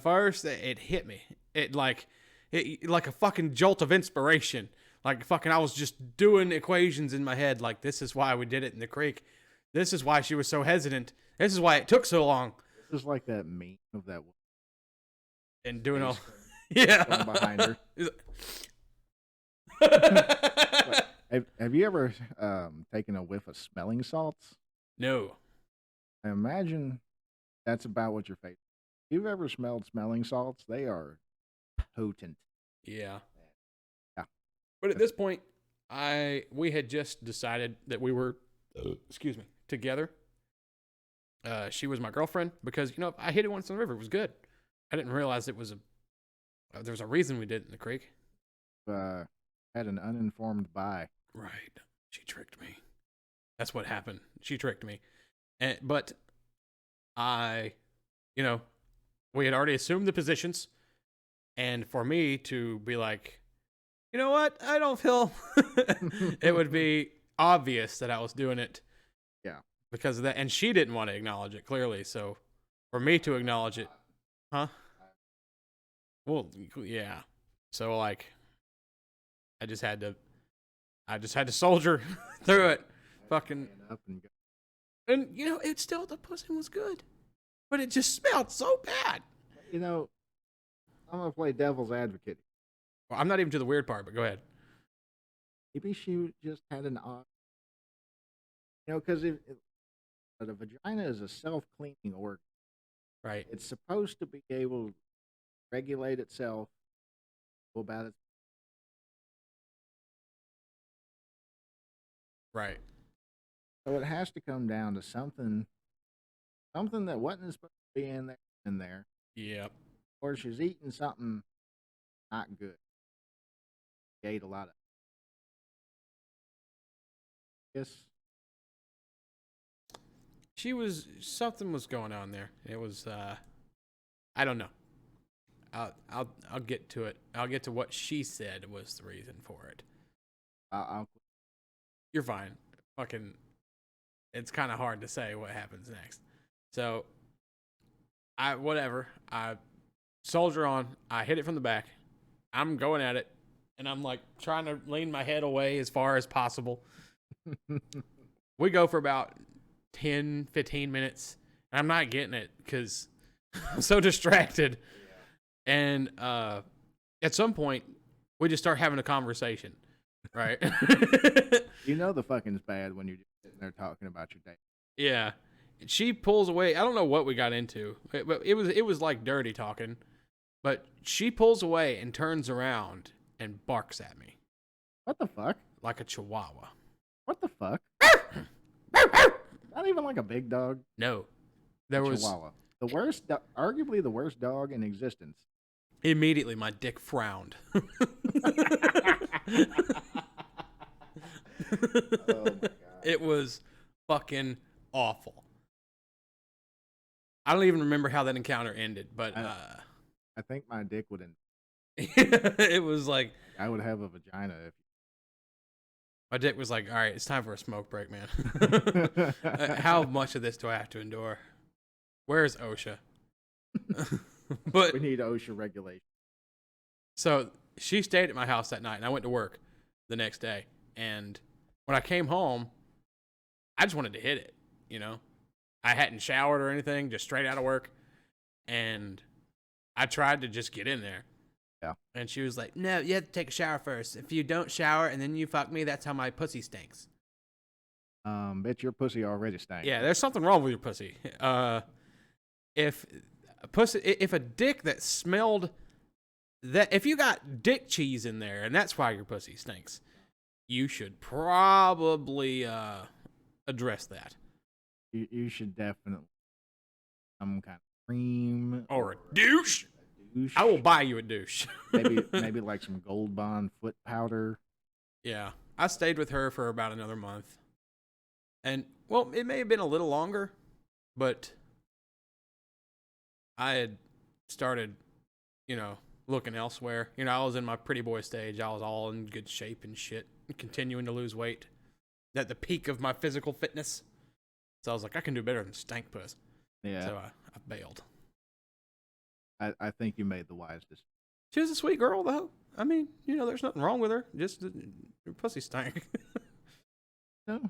first it hit me. It like a fucking jolt of inspiration. Like fucking I was just doing equations in my head like this is why we did it in the creek. This is why she was so hesitant. This is why it took so long. This is like that meme of that woman. And doing all yeah behind her. Have you ever taken a whiff of smelling salts? No. I imagine that's about what you're facing. If you've ever smelled smelling salts, they are potent. Yeah. Yeah. But at this point, we had just decided that we were together. She was my girlfriend because, I hit it once in the river. It was good. I didn't realize there was a reason we did it in the creek. Had an uninformed buy. Right. She tricked me. That's what happened. She tricked me. But we had already assumed the positions. And for me to be like, you know what? I don't feel it would be obvious that I was doing it. Yeah. Because of that. And she didn't want to acknowledge it, clearly. So for me to acknowledge it, huh? Well, yeah. So like, I just had to soldier through it. Fucking up and go. And it still the pussy was good, but it just smelled so bad. I'm gonna play devil's advocate. Well, I'm not even to the weird part, but go ahead. Maybe she just had an odd, because if the vagina is a self-cleaning organ, Right? it's supposed to be able to regulate itself, go about it. Right. So it has to come down to something that wasn't supposed to be in there. Yep. Or she's eating something not good. She ate a lot of. Yes. Something was going on there. It was I don't know. I'll get to it. I'll get to what she said was the reason for it. You're fine. Fucking it's kind of hard to say what happens next. So I soldier on. I hit it from the back. I'm going at it, and I'm like trying to lean my head away as far as possible. We go for about 10, 15 minutes, and I'm not getting it because I'm so distracted. Yeah. And at some point, we just start having a conversation, right? The fucking's bad when you're just sitting there talking about your day. Yeah. She pulls away. I don't know what we got into, but it was like dirty talking. But she pulls away and turns around and barks at me. What the fuck? Like a chihuahua. What the fuck? Not even like a big dog. No. There was chihuahua. The worst, arguably the worst dog in existence. Immediately, my dick frowned. Oh my God. It was fucking awful. I don't even remember how that encounter ended, but I think my dick would end. It was like I would have a vagina if my dick was like, all right, it's time for a smoke break, man. How much of this do I have to endure? Where's OSHA? But we need OSHA regulation. So she stayed at my house that night, and I went to work the next day. And when I came home, I just wanted to hit it, you know. I hadn't showered or anything, just straight out of work, and I tried to just get in there. Yeah. And she was like, "No, you have to take a shower first. If you don't shower and then you fuck me, that's how my pussy stinks." Bet your pussy already stank. Yeah, there's something wrong with your pussy. If a dick that smelled that, if you got dick cheese in there and that's why your pussy stinks, you should probably address that. You should definitely some kind of cream Or a douche. douche. I will buy you a douche. maybe like some Gold Bond foot powder. Yeah, I stayed with her for about another month, and well, it may have been a little longer, but I had started, looking elsewhere. I was in my pretty boy stage. I was all in good shape and shit, continuing to lose weight at the peak of my physical fitness. So I was like, I can do better than stank puss. Yeah. So I bailed. I think you made the wise decision. She was a sweet girl, though. I mean, there's nothing wrong with her. Just her pussy stank. No,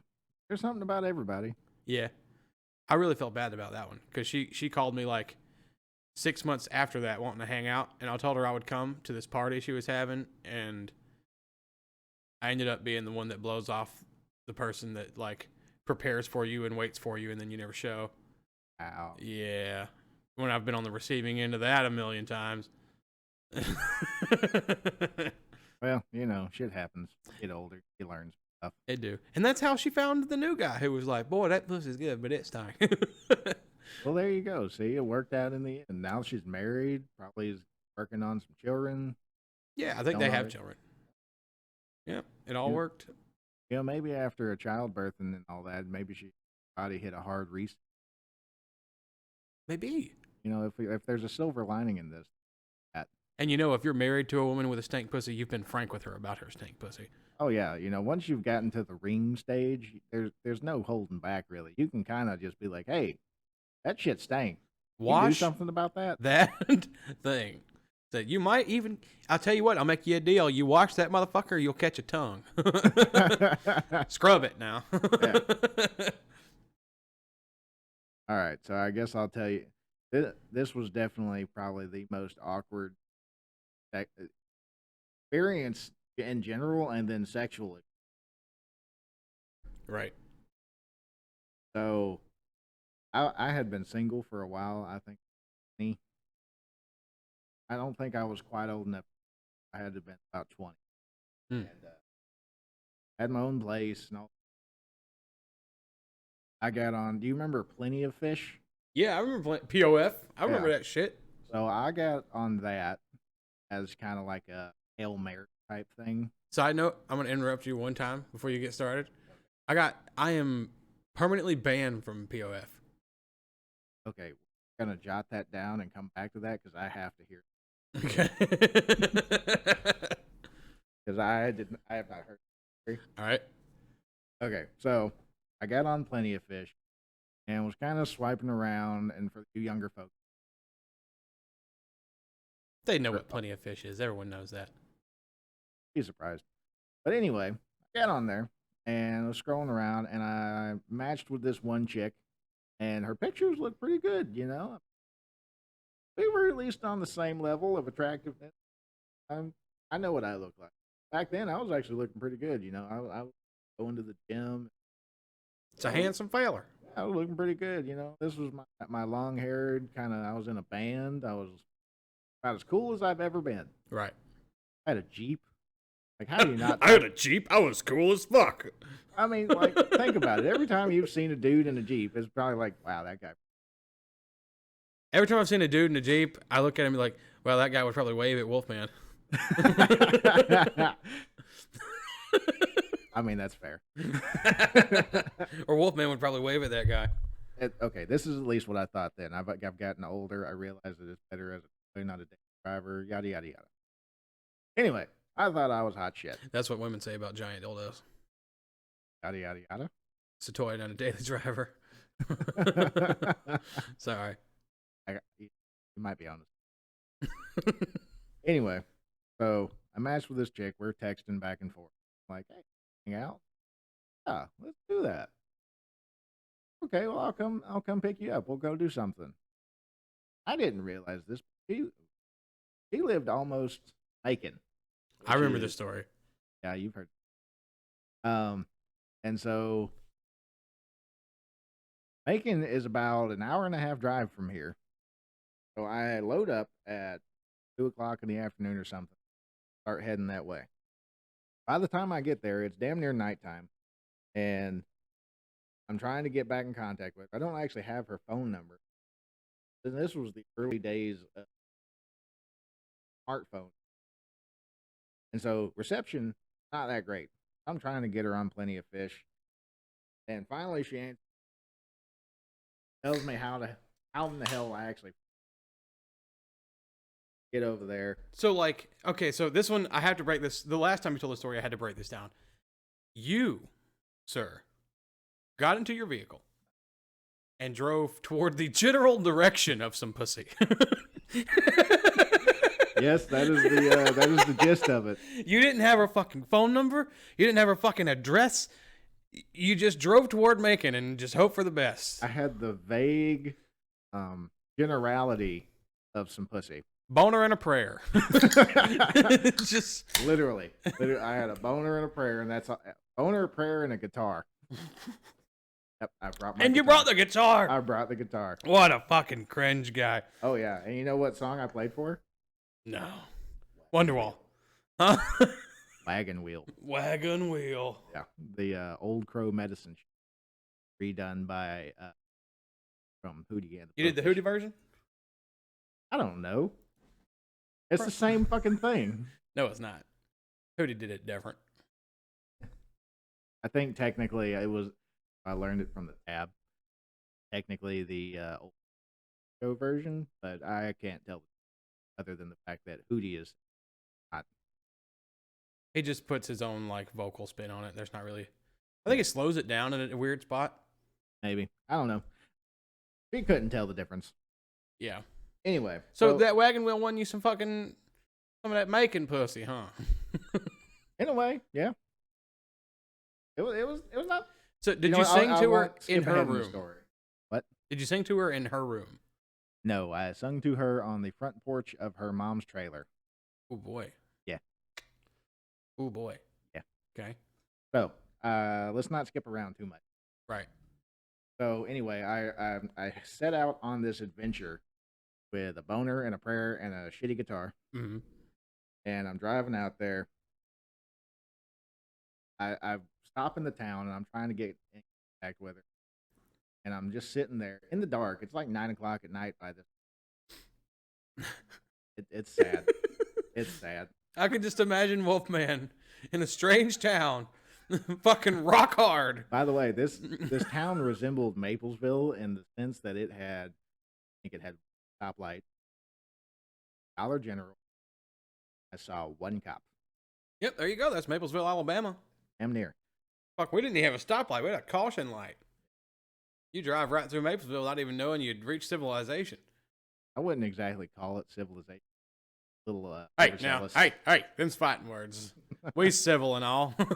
there's something about everybody. Yeah. I really felt bad about that one because she called me like 6 months after that wanting to hang out, and I told her I would come to this party she was having, and I ended up being the one that blows off the person that like prepares for you and waits for you, and then you never show. Ow. Yeah. When I've been on the receiving end of that a million times. Well, shit happens. Get older, you learn stuff. They do. And that's how she found the new guy who was like, boy, that pussy's good, but it's time. Well, there you go. See, it worked out in the end. Now she's married, probably is working on some children. Yeah, I think they have children. Yeah, it all worked. Maybe after a childbirth and all that, maybe she body hit a hard reset. Maybe. If there's a silver lining in this. And if you're married to a woman with a stank pussy, you've been frank with her about her stank pussy. Oh yeah, once you've gotten to the ring stage, there's no holding back really. You can kind of just be like, "Hey, that shit stank. You do something about that." That thing. That you might even. I'll tell you what. I'll make you a deal. You wash that motherfucker, you'll catch a tongue. Scrub it now. Yeah. All right, so I guess I'll tell you. This was definitely probably the most awkward experience in general, and then sexually. Right. So, I had been single for a while. I think I don't think I was quite old enough. I had to have been about 20. And had my own place and all. I got on. Do you remember Plenty of Fish? Yeah, I remember POF. I remember that shit. So I got on that as kind of like a Hail Mary type thing. Side note, I'm going to interrupt you one time before you get started. I am permanently banned from POF. Okay, we're going to jot that down and come back to that because I have to hear it. Okay. Because I have not heard it. All right. Okay, so I got on Plenty of Fish and was kind of swiping around, and for you younger folks, they know what Plenty of Fish is. Everyone knows that. Be surprised. But anyway, I got on there and I was scrolling around, and I matched with this one chick, and her pictures looked pretty good. We were at least on the same level of attractiveness. I know what I look like. Back then, I was actually looking pretty good. I was going to the gym. It's a handsome feller. I was looking pretty good. This was my long haired kind of. I was in a band. I was about as cool as I've ever been. Right. I had a Jeep. Like, how do you not? I had a Jeep. I was cool as fuck. I mean, like, think about it. Every time you've seen a dude in a Jeep, it's probably like, wow, that guy. Every time I've seen a dude in a Jeep, I look at him like, well, that guy would probably wave at Wolfman. I mean, that's fair. Or Wolfman would probably wave at that guy. Okay, this is at least what I thought then. I've gotten older. I realized that it's better as a not a day driver, yada, yada, yada. Anyway, I thought I was hot shit. That's what women say about giant dildos. Yada, yada, yada. It's a toy, not a daily driver. Sorry. You might be honest. Anyway, so I matched with this chick. We're texting back and forth. I'm like, hey, hang out? Yeah, let's do that. Okay, well, I'll come pick you up. We'll go do something. I didn't realize this. He lived almost Macon, I which remember this is, story. yeah, you've heard. Um, and so Macon is about an hour and a half drive from here. So I load up at 2 o'clock in the afternoon or something. Start heading that way. By the time I get there, it's damn near nighttime, and I'm trying to get back in contact with her. I don't actually have her phone number. And this was the early days of smartphone, and so reception not that great. I'm trying to get her on Plenty of Fish, and finally she tells me how in the hell I actually get over there. So like, okay, so this one I have to break this. The last time you told the story, I had to break this down. You, sir, got into your vehicle and drove toward the general direction of some pussy. Yes, that is the gist of it. You didn't have her fucking phone number. You didn't have her fucking address. You just drove toward Macon and just hope for the best. I had the vague generality of some pussy. Boner and a prayer. Just literally, I had a boner and a prayer, and that's all. Boner, a prayer, and a guitar. Yep, I brought my. And guitar. you brought the guitar. I brought the guitar. What a fucking cringe guy. Oh yeah, and you know what song I played for? No. Wonderwall. Huh? Wagon Wheel. Wagon Wheel. Yeah, the Old Crow Medicine redone by from Hootie and the You did the Hootie version? I don't know. It's the same fucking thing. No, it's not. Hootie did it different. I think technically it was. I learned it from the tab. Technically the old show version, but I can't tell other than the fact that Hootie is not. He just puts his own like vocal spin on it. There's not really. I think it slows it down in a weird spot. Maybe. I don't know. We couldn't tell the difference. Yeah. Anyway. So that wagon wheel won you some of that Macon pussy, huh? In a way, yeah. It was not. So did you sing to her in her room? Story. What? Did you sing to her in her room? No, I sung to her on the front porch of her mom's trailer. Oh boy. Yeah. Oh boy. Yeah. Okay. So, let's not skip around too much. Right. So anyway, I set out on this adventure with a boner and a prayer and a shitty guitar. Mm-hmm. And I'm driving out there. I stop in the town and I'm trying to get in contact with her. And I'm just sitting there in the dark. It's like 9 o'clock at night by this. It's sad. It's sad. I can just imagine Wolfman in a strange town, fucking rock hard. By the way, this town resembled Maplesville in the sense that it had, I think it had stoplight. Dollar General. I saw one cop. Yep, there you go. That's Maplesville, Alabama. Damn near. Fuck, we didn't even have a stoplight. We had a caution light. You drive right through Maplesville without even knowing you'd reached civilization. I wouldn't exactly call it civilization. A little hey, now, hey, them's fighting words. We civil and all. As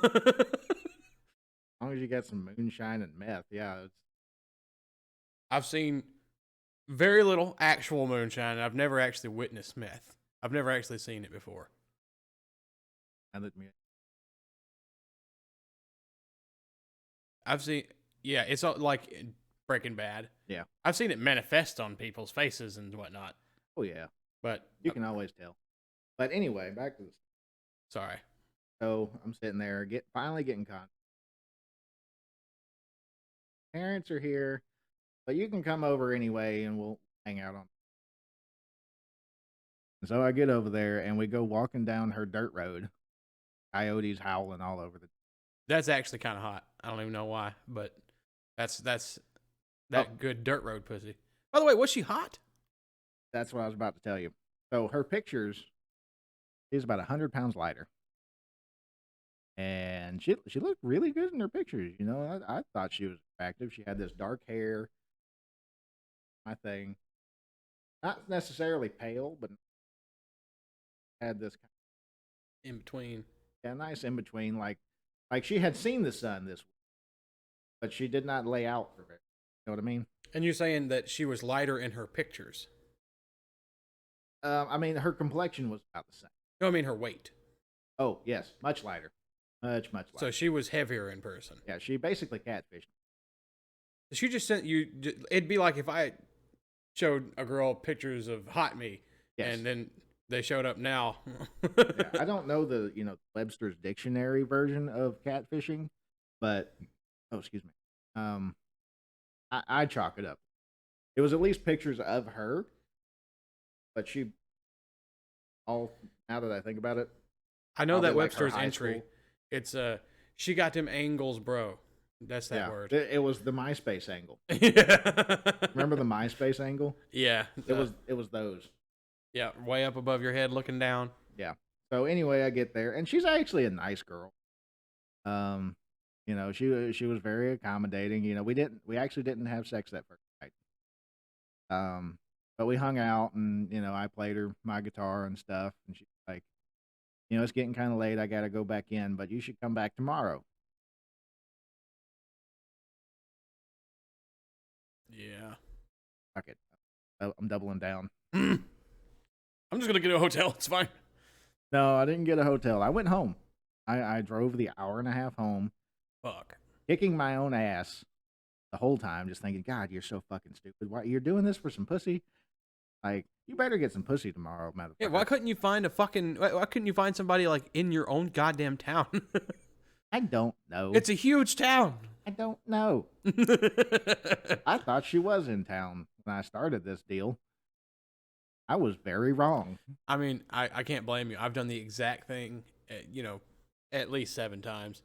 long as you got some moonshine and meth, yeah. I've seen very little actual moonshine, and I've never actually witnessed meth. I've never actually seen it before. I've seen, yeah, it's like Breaking Bad. Yeah. I've seen it manifest on people's faces and whatnot. Oh, yeah. But you can always tell. But anyway, back to this. Sorry. So I'm sitting there, finally getting contact. Parents are here, but you can come over anyway and we'll hang out on. And so I get over there and we go walking down her dirt road. Coyotes howling all over the. That's actually kind of hot. I don't even know why, but that's good dirt road pussy. By the way, was she hot? That's what I was about to tell you. So her pictures, she's about 100 pounds lighter. And she looked really good in her pictures. You know, I thought she was attractive. She had this dark hair. My thing. Not necessarily pale, but had this kind of in between. Yeah, nice in between. Like she had seen the sun this week, but she did not lay out for it. know what I mean? And you're saying that she was lighter in her pictures? I mean, her complexion was about the same. No, I mean her weight. Oh yes, much lighter, much lighter. So she was heavier in person. Yeah, she basically catfished. She just sent you. It'd be like if I showed a girl pictures of hot me, Yes. and then they showed up now. Yeah, I don't know the Webster's dictionary version of catfishing, but excuse me. I chalk it up. It was at least pictures of her, but now that I think about it, I know that probably like her Webster's high entry. school. It's she got them angles, bro. That's that word. It was the MySpace angle. Yeah. Remember the MySpace angle? Yeah. It was those. Yeah, way up above your head, looking down. Yeah. So anyway, I get there, and she's actually a nice girl. She was very accommodating. We actually didn't have sex that first night. But we hung out, and I played her my guitar and stuff, and she's like, it's getting kind of late. I got to go back in, but you should come back tomorrow. Yeah. Fuck it. I'm doubling down. I'm just gonna get a hotel. It's fine. No, I didn't get a hotel. I went home. I drove the hour and a half home. Fuck. Kicking my own ass the whole time, just thinking, God, you're so fucking stupid. Why you're doing this for some pussy? Like, you better get some pussy tomorrow, motherfucker. Yeah, why couldn't you find why couldn't you find somebody like in your own goddamn town? I don't know. It's a huge town. I don't know. I thought she was in town when I started this deal. I was very wrong. I mean, I can't blame you. I've done the exact thing, at least 7 times.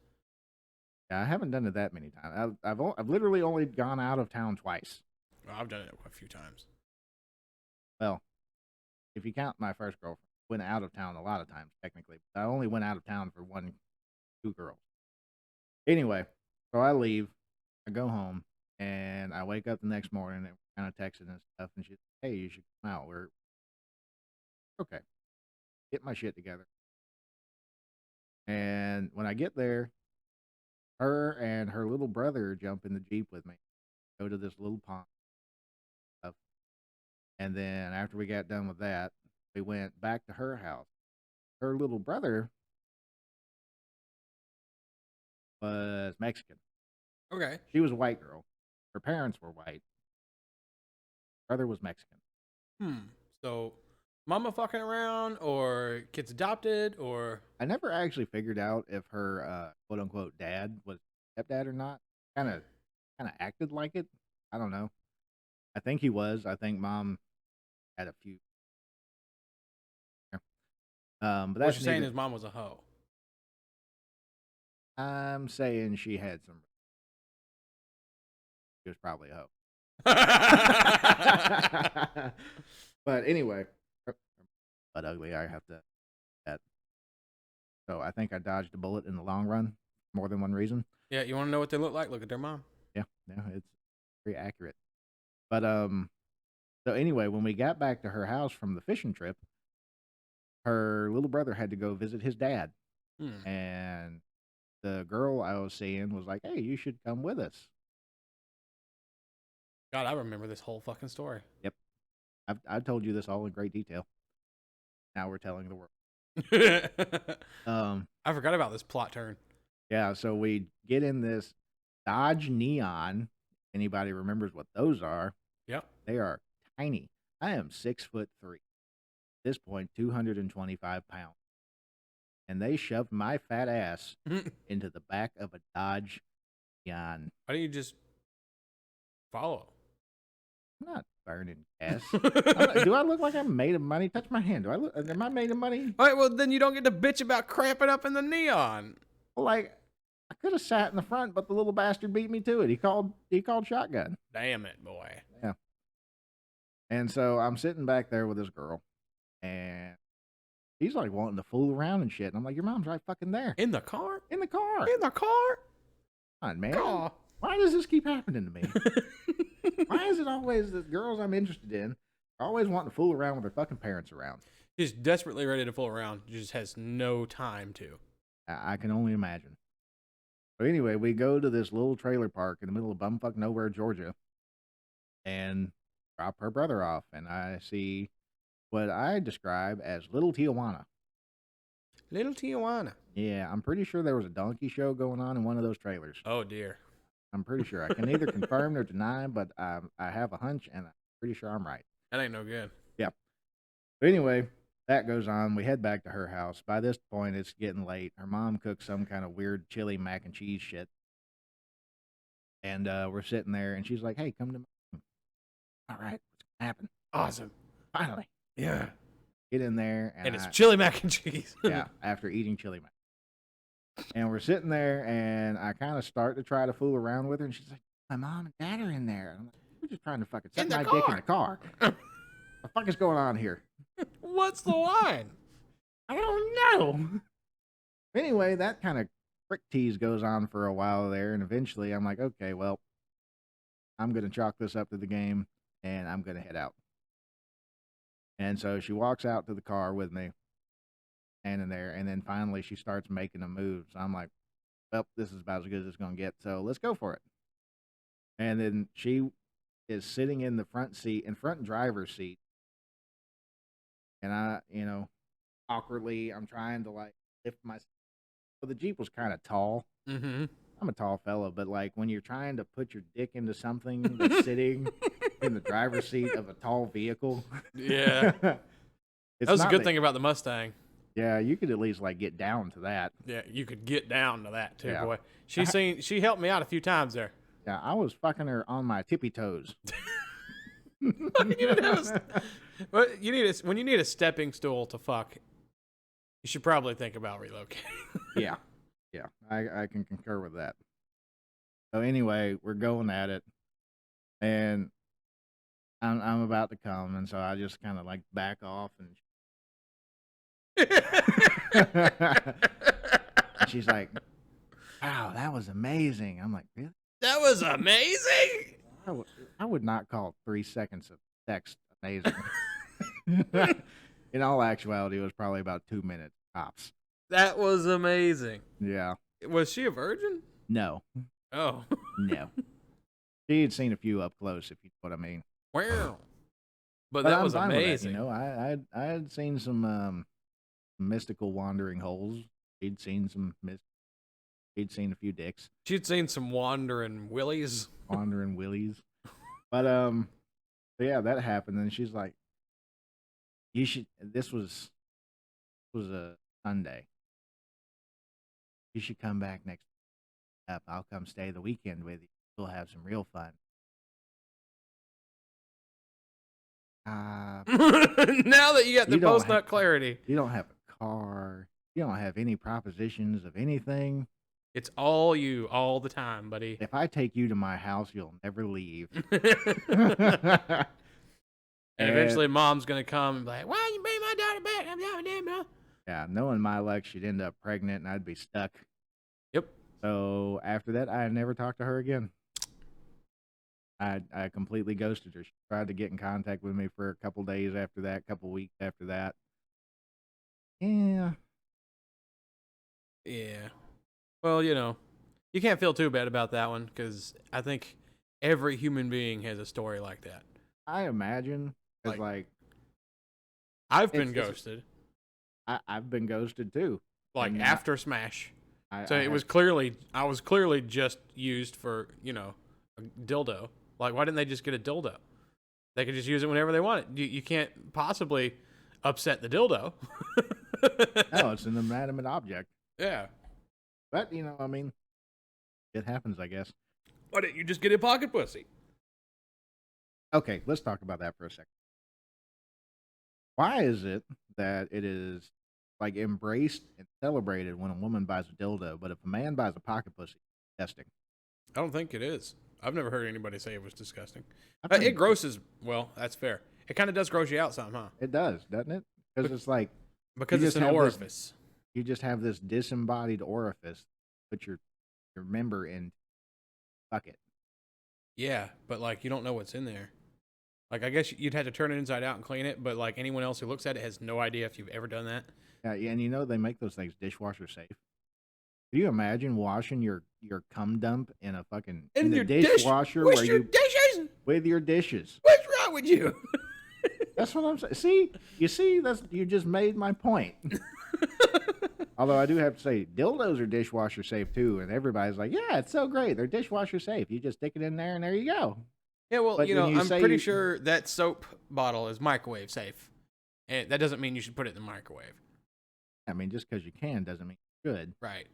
Yeah, I haven't done it that many times. I've literally only gone out of town twice. Well, I've done it a few times. Well, if you count my first girlfriend, went out of town a lot of times technically. I only went out of town for 2 girls. Anyway, so I leave, I go home, and I wake up the next morning and we're kind of texting and stuff, and she's like, "Hey, you should come out." We're okay. Get my shit together. And when I get there, her and her little brother jump in the Jeep with me, go to this little pond stuff. And then after we got done with that, we went back to her house. Her little brother was Mexican. Okay. She was a white girl. Her parents were white. Brother was Mexican. So, mama fucking around, or kids adopted, or I never actually figured out if her quote unquote dad was stepdad or not. Kind of acted like it. I don't know. I think he was. I think mom had a few. But what you're saying is mom was a hoe. I'm saying she had some. She was probably a hoe. But anyway, but ugly. I have to. That. So I think I dodged a bullet in the long run, more than one reason. Yeah, you want to know what they look like? Look at their mom. Yeah, it's very accurate. But so anyway, when we got back to her house from the fishing trip, her little brother had to go visit his dad, and the girl I was seeing was like, "Hey, you should come with us." God, I remember this whole fucking story. Yep, I've told you this all in great detail. Now we're telling the world. I forgot about this plot turn. Yeah, so we get in this Dodge Neon. Anybody remembers what those are? Yep. They are tiny. I am 6'3". At this point, 225 pounds. And they shoved my fat ass into the back of a Dodge Neon. Why don't you just follow? I'm not burning gas. Do I look like I'm made of money? Touch my hand. Am I made of money? All right, well, then you don't get to bitch about cramping up in the neon. Well, like, I could have sat in the front, but the little bastard beat me to it. He called shotgun. Damn it, boy. Yeah. And so I'm sitting back there with this girl, and he's like wanting to fool around and shit. And I'm like, your mom's right fucking there. In the car? In the car. In the car? Come on, man. Aw. Why does this keep happening to me? Why is it always the girls I'm interested in are always wanting to fool around with their fucking parents around? He's desperately ready to fool around. Just has no time to. I can only imagine. So anyway, we go to this little trailer park in the middle of bumfuck nowhere, Georgia. and drop her brother off, and I see what I describe as Little Tijuana. Little Tijuana. Yeah, I'm pretty sure there was a donkey show going on in one of those trailers. Oh dear. I'm pretty sure. I can neither confirm nor deny, but I have a hunch, and I'm pretty sure I'm right. That ain't no good. Yeah. But anyway, that goes on. We head back to her house. By this point, it's getting late. Her mom cooks some kind of weird chili mac and cheese shit. And we're sitting there, and she's like, "Hey, come to my room." All right, what's going to happen? Awesome. Finally. Yeah. Get in there. And it's chili mac and cheese. Yeah, after eating chili mac. And we're sitting there, and I kind of start to try to fool around with her, and she's like, "My mom and dad are in there." I'm like, "We're just trying to fucking set my dick in the car. What the fuck is going on here?" What's the line? I don't know. Anyway, that kind of frick tease goes on for a while there, and eventually I'm like, okay, well, I'm going to chalk this up to the game, and I'm going to head out. And so she walks out to the car with me, standing there, and then finally she starts making a move. So I'm like, well, this is about as good as it's going to get, so let's go for it. And then she is sitting in the front seat, in front driver's seat, and I, awkwardly, I'm trying to like lift my. So the Jeep was kind of tall. Mm-hmm. I'm a tall fella, but like when you're trying to put your dick into something that's sitting in the driver's seat of a tall vehicle, yeah, that was a good thing about the Mustang. Yeah, you could at least like get down to that. Yeah, you could get down to that too, Yeah. boy. She helped me out a few times there. Yeah, I was fucking her on my tippy toes. When you need a stepping stool to fuck, you should probably think about relocating. Yeah, I can concur with that. So anyway, we're going at it, and I'm about to come, and so I just kind of like back off, and she's like, "Wow, that was amazing." I'm like, "Really? That was amazing." I would not call 3 seconds of text amazing." In all actuality, it was probably about 2 minutes tops. That was amazing. Yeah. Was she a virgin? No. Oh. No. She had seen a few up close, if you know what I mean. Wow. But that I'm was fine with that, amazing. I had seen some mystical wandering holes. She'd seen she'd seen a few dicks. She'd seen some wandering willies. Wandering willies. But yeah, that happened, and she's like, "You should." This was a Sunday. "You should come back next up. I'll come stay the weekend with you. We'll have some real fun." Now that you got the post-nut clarity. You don't have a car. You don't have any propositions of anything. It's all you all the time, buddy. If I take you to my house, you'll never leave. And eventually mom's going to come and be like, "Why you bring my daughter back?" I'm not with bro. Yeah, knowing my luck, she'd end up pregnant and I'd be stuck. Yep. So after that, I never talked to her again. I completely ghosted her. She tried to get in contact with me for a couple days after that, couple weeks after that. Yeah. Yeah. Well, you can't feel too bad about that one because I think every human being has a story like that. I imagine. Because, like, I've been ghosted. I've been ghosted too. Like after Smash. I was clearly just used for, a dildo. Like, why didn't they just get a dildo? They could just use it whenever they want it. You can't possibly upset the dildo. No, it's an inanimate object. Yeah. But, I mean, it happens, I guess. Why didn't you just get a pocket pussy? Okay, let's talk about that for a second. Why is it that it is, like, embraced and celebrated when a woman buys a dildo, but if a man buys a pocket pussy, it's disgusting? I don't think it is. I've never heard anybody say it was disgusting. It grosses, well, that's fair. It kind of does gross you out some, huh? It does, doesn't it? Because it's like... Because it's an orifice. You just have this disembodied orifice. Put your member in. Fuck it. Yeah, but, like, you don't know what's in there. Like, I guess you'd have to turn it inside out and clean it, but, like, anyone else who looks at it has no idea if you've ever done that. Yeah, and they make those things dishwasher safe. Can you imagine washing your cum dump in a fucking in the dishwasher where you dishes? with your dishes. What's wrong with you? That's what I'm saying. See, you just made my point. Although I do have to say, dildos are dishwasher safe too, and everybody's like, "Yeah, it's so great. They're dishwasher safe. You just stick it in there, and there you go." Yeah, well, But when you I'm say pretty sure that soap bottle is microwave safe. And that doesn't mean you should put it in the microwave. I mean, just because you can doesn't mean you should. Right.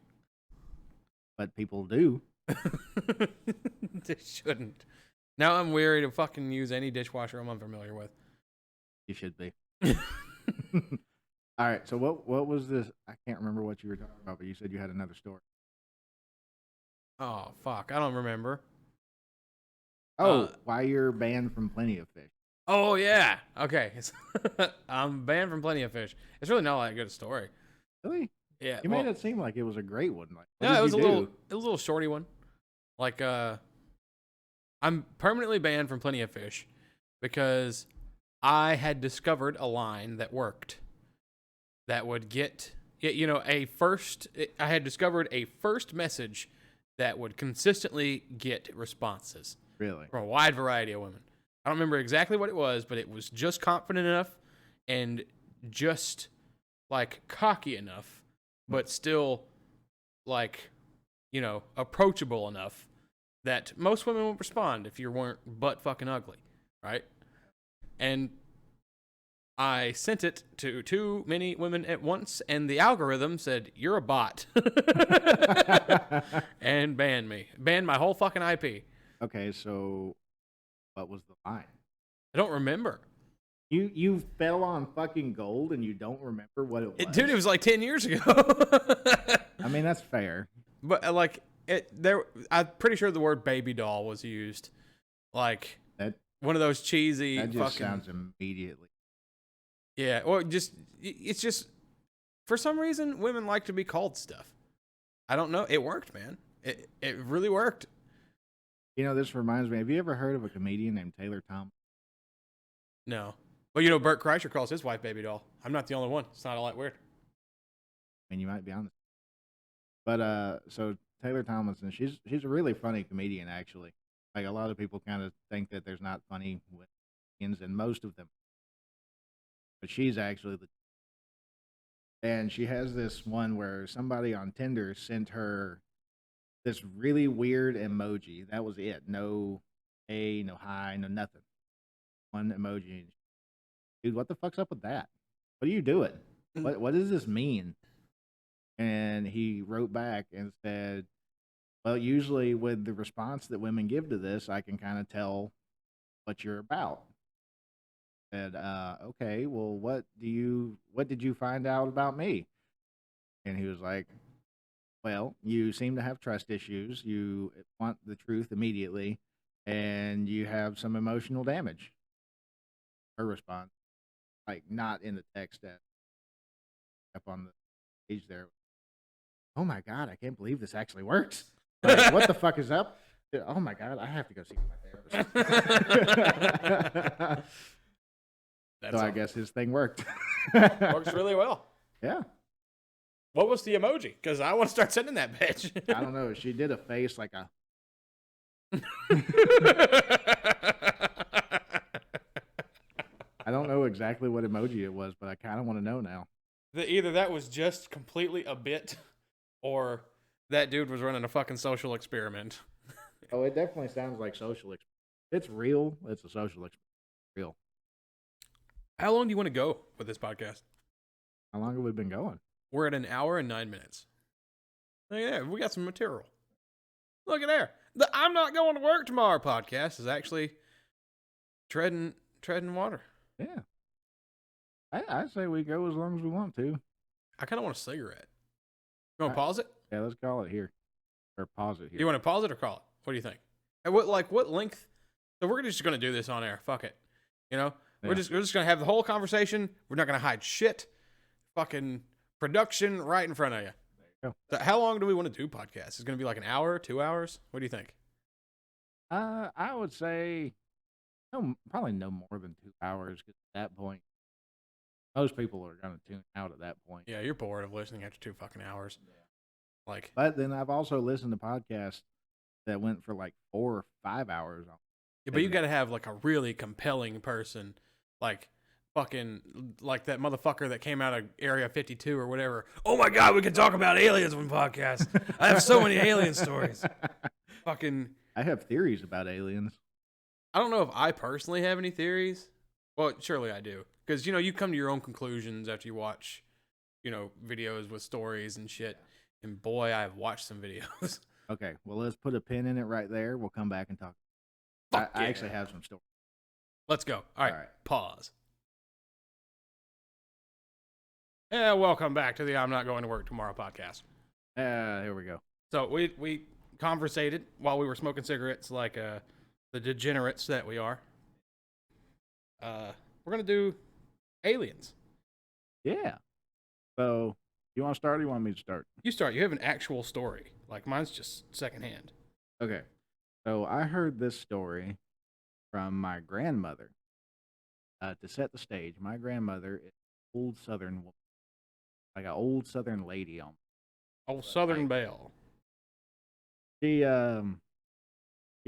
But people do. They shouldn't. Now I'm weary to fucking use any dishwasher I'm unfamiliar with. You should be. All right. So what was this? I can't remember what you were talking about, but you said you had another story. Oh, fuck. I don't remember. Oh, why you're banned from Plenty of Fish. Oh, yeah. Okay. I'm banned from Plenty of Fish. It's really not that good a story. Really? Yeah. You made it seem like it was a great one. Like, no, it was a little shorty one. Like, I'm permanently banned from Plenty of Fish because I had discovered a line that worked. That would get, I had discovered a first message that would consistently get responses. Really? From a wide variety of women. I don't remember exactly what it was, but it was just confident enough and just, like, cocky enough, but still, like, approachable enough that most women would respond if you weren't butt fucking ugly, right? And I sent it to too many women at once, and the algorithm said, "You're a bot," and banned me. Banned my whole fucking IP. Okay, so what was the line? I don't remember. You fell on fucking gold and you don't remember what it was? Dude, it was like 10 years ago. I mean, that's fair. But, I'm pretty sure the word baby doll was used. Like, that one of those cheesy that just fucking... sounds immediately. Yeah, or it's just, for some reason, women like to be called stuff. I don't know. It worked, man. It really worked. This reminds me, have you ever heard of a comedian named Taylor Thomas? No. Well, Bert Kreischer calls his wife baby doll. I'm not the only one. It's not all that weird. I mean, you might be honest. But, so Taylor Thomas, and she's a really funny comedian, actually. Like, a lot of people kind of think that there's not funny comedians, and most of them. But she's actually and she has this one where somebody on Tinder sent her this really weird emoji. That was it. No hey, no hi, no nothing. One emoji. Dude, what the fuck's up with that? What are you doing? What does this mean? And he wrote back and said, well, usually with the response that women give to this, I can kind of tell what you're about. Said, okay, well, what did you find out about me? And he was like, well, you seem to have trust issues. You want the truth immediately, and you have some emotional damage. Her response, like, not in the text, up on the page there. Oh my God, I can't believe this actually works. Like, what the fuck is up? Oh my God, I have to go see my therapist. So I guess his thing worked. Works really well. Yeah. What was the emoji? Because I want to start sending that bitch. I don't know. She did a face like a... I don't know exactly what emoji it was, but I kind of want to know now. Either that was just completely a bit, or that dude was running a fucking social experiment. Oh, it definitely sounds like social experiment. It's real. It's a social experiment. Real. How long do you want to go with this podcast? How long have we been going? We're at 1 hour and 9 minutes. Look at there. We got some material. Look at there. The I'm Not Going to Work Tomorrow podcast is actually treading water. Yeah. I say we go as long as we want to. I kind of want a cigarette. You want to pause it? Yeah, let's call it here. Or pause it here. You want to pause it or call it? What do you think? And what length? So we're just going to do this on air. Fuck it. Yeah. We're just going to have the whole conversation. We're not going to hide shit. Fucking production right in front of you. There you go. So how long do we want to do podcasts? Is it going to be like an hour, 2 hours? What do you think? I would say probably no more than 2 hours, because at that point, most people are going to tune out at that point. Yeah, you're bored of listening after 2 fucking hours. Yeah. But then I've also listened to podcasts that went for like 4 or 5 hours. Yeah, But you got to have like a really compelling person, like fucking like that motherfucker that came out of Area 52 or whatever. Oh my god, we can talk about aliens on podcast. I have so many alien stories. Fucking, I have theories about aliens. I don't know if I personally have any theories. Well, surely I do, because you come to your own conclusions after you watch, videos with stories and shit. And boy, I've watched some videos. Okay, well, let's put a pin in it right there. We'll come back and talk. Fuck I yeah. actually have some stories. Let's go. All right. All right. Pause. Yeah, welcome back to the I'm Not Going to Work Tomorrow podcast. Here we go. So we conversated while we were smoking cigarettes like the degenerates that we are. We're going to do aliens. Yeah. So, you want to start or you want me to start? You start. You have an actual story. Like mine's just secondhand. Okay. So, I heard this story from my grandmother. To set the stage, my grandmother is an old Southern woman, like an old Southern lady on. Old Southern Belle. She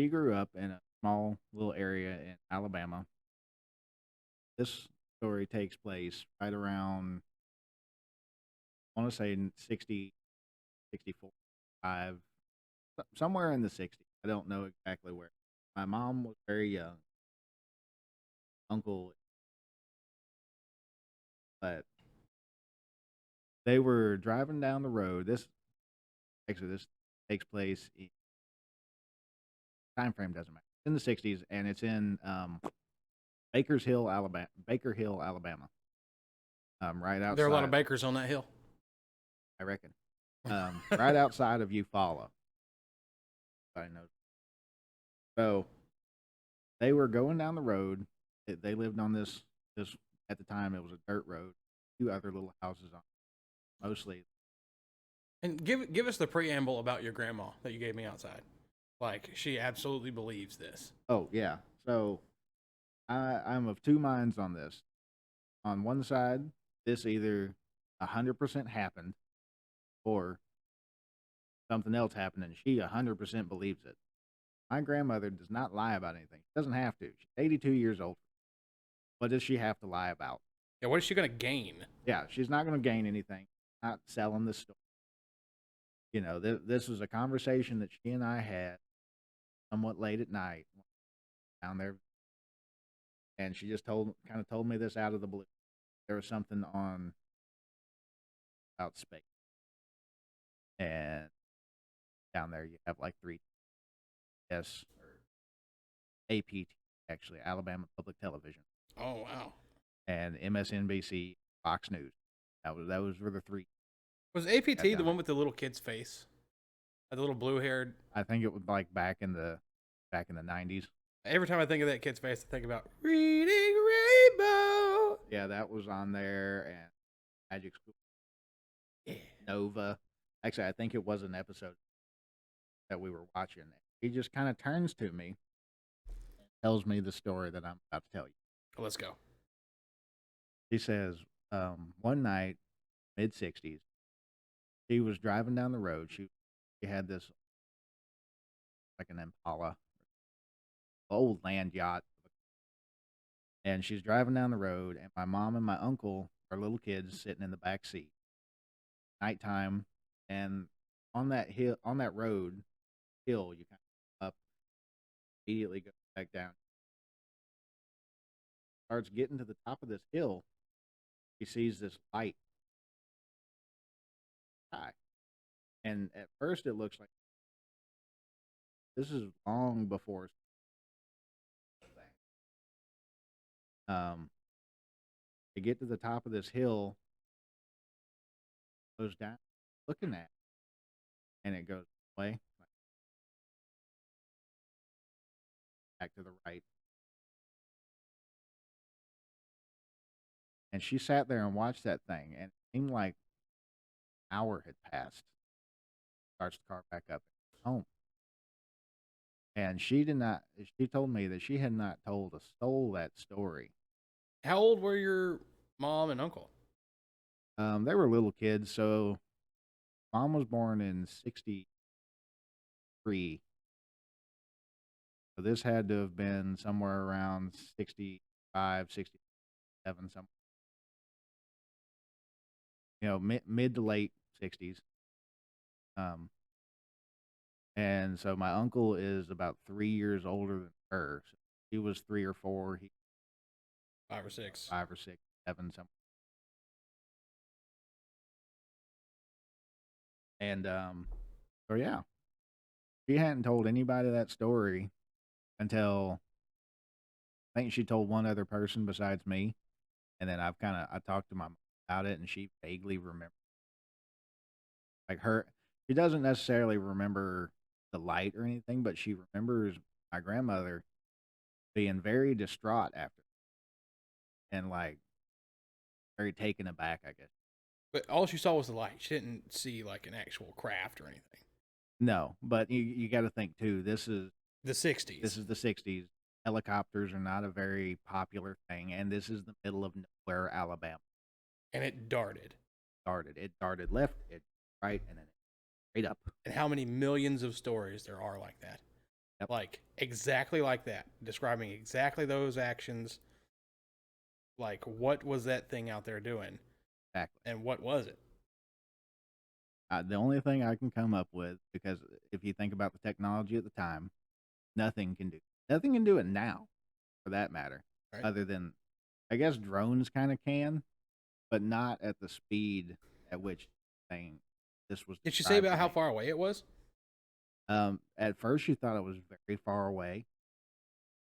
grew up in a small little area in Alabama. This story takes place right around, I want to say 60, 64, 5, somewhere in the 60s. I don't know exactly where. My mom was very young. Uncle, but they were driving down the road. This takes place. Time frame doesn't matter. It's in the 60s, and it's in Baker Hill, Alabama. Right outside. There are a lot of bakers on that hill. I reckon. Right outside of Eufaula. I know. So they were going down the road. They lived on this at the time it was a dirt road. 2 other little houses on it, mostly. And give us the preamble about your grandma that you gave me outside. Like she absolutely believes this. Oh yeah. So I'm of 2 minds on this. On one side, this either 100% happened or something else happened, and she 100% believes it. My grandmother does not lie about anything. She doesn't have to. She's 82 years old. What does she have to lie about? Yeah, what is she going to gain? Yeah, she's not going to gain anything. Not selling this story. This was a conversation that she and I had somewhat late at night down there, and she just kind of told me this out of the blue. There was something on about space, and down there you have like 3 S or APT, actually Alabama Public Television. Oh wow! And MSNBC, Fox News. Those were the 3. Was APT the one with the little kid's face? The little blue-haired. I think it was like back in the 90s. Every time I think of that kid's face, I think about Reading Rainbow. Yeah, that was on there, and Magic School. Yeah. Nova. Actually, I think it was an episode that we were watching. He just kind of turns to me, tells me the story that I'm about to tell you. Oh, let's go. He says, one night, mid-60s, she was driving down the road. She had this, like an Impala, old land yacht. And she's driving down the road, and my mom and my uncle are little kids sitting in the back seat. Nighttime, and on that hill, on that road, you kind of up, immediately go back down. Starts getting to the top of this hill. He sees this light. High. And at first it looks like this is long before they get to the top of this hill, goes down, looking at it, and it goes away, back to the right. And she sat there and watched that thing, and it seemed like an hour had passed. Starts the car back up home. And she told me that she had not told a soul that story. How old were your mom and uncle? They were little kids, so mom was born in 63. So this had to have been somewhere around 65, 67, somewhere. Mid to late 60s. Um, and so my uncle is about 3 years older than her. So he was 3 or 4. He 5 or 6. 5 or 6, 7, something. And so yeah, she hadn't told anybody that story until I think she told one other person besides me. And then I talked to my mom about it, and she vaguely remembered. Like she doesn't necessarily remember the light or anything, but she remembers my grandmother being very distraught after, and like very taken aback, I guess. But all she saw was the light. She didn't see like an actual craft or anything. No, but you got to think too. This is The 60s. the '60s. Helicopters are not a very popular thing, and this is the middle of nowhere, Alabama. And it darted. It darted left, it right, and then straight up. And how many millions of stories there are like that? Yep. Like exactly like that, describing exactly those actions. Like, what was that thing out there doing? Exactly. And what was it? The only thing I can come up with, because if you think about the technology at the time, nothing can do it now, for that matter. Right. Other than, I guess, drones kind of can, but not at the speed at which this was. Did she say about how far away it was? At first she thought it was very far away,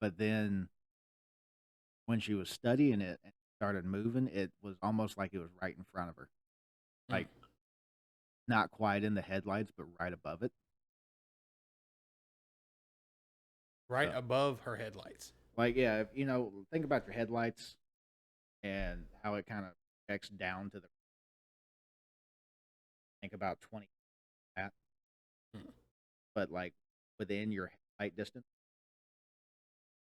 but then when she was studying it and started moving, it was almost like it was right in front of her, like not quite in the headlights, but right above it. Right above her headlights. Like, yeah, if, think about your headlights and how it kind of projects down to the. Think about 20 that, but like within your height distance.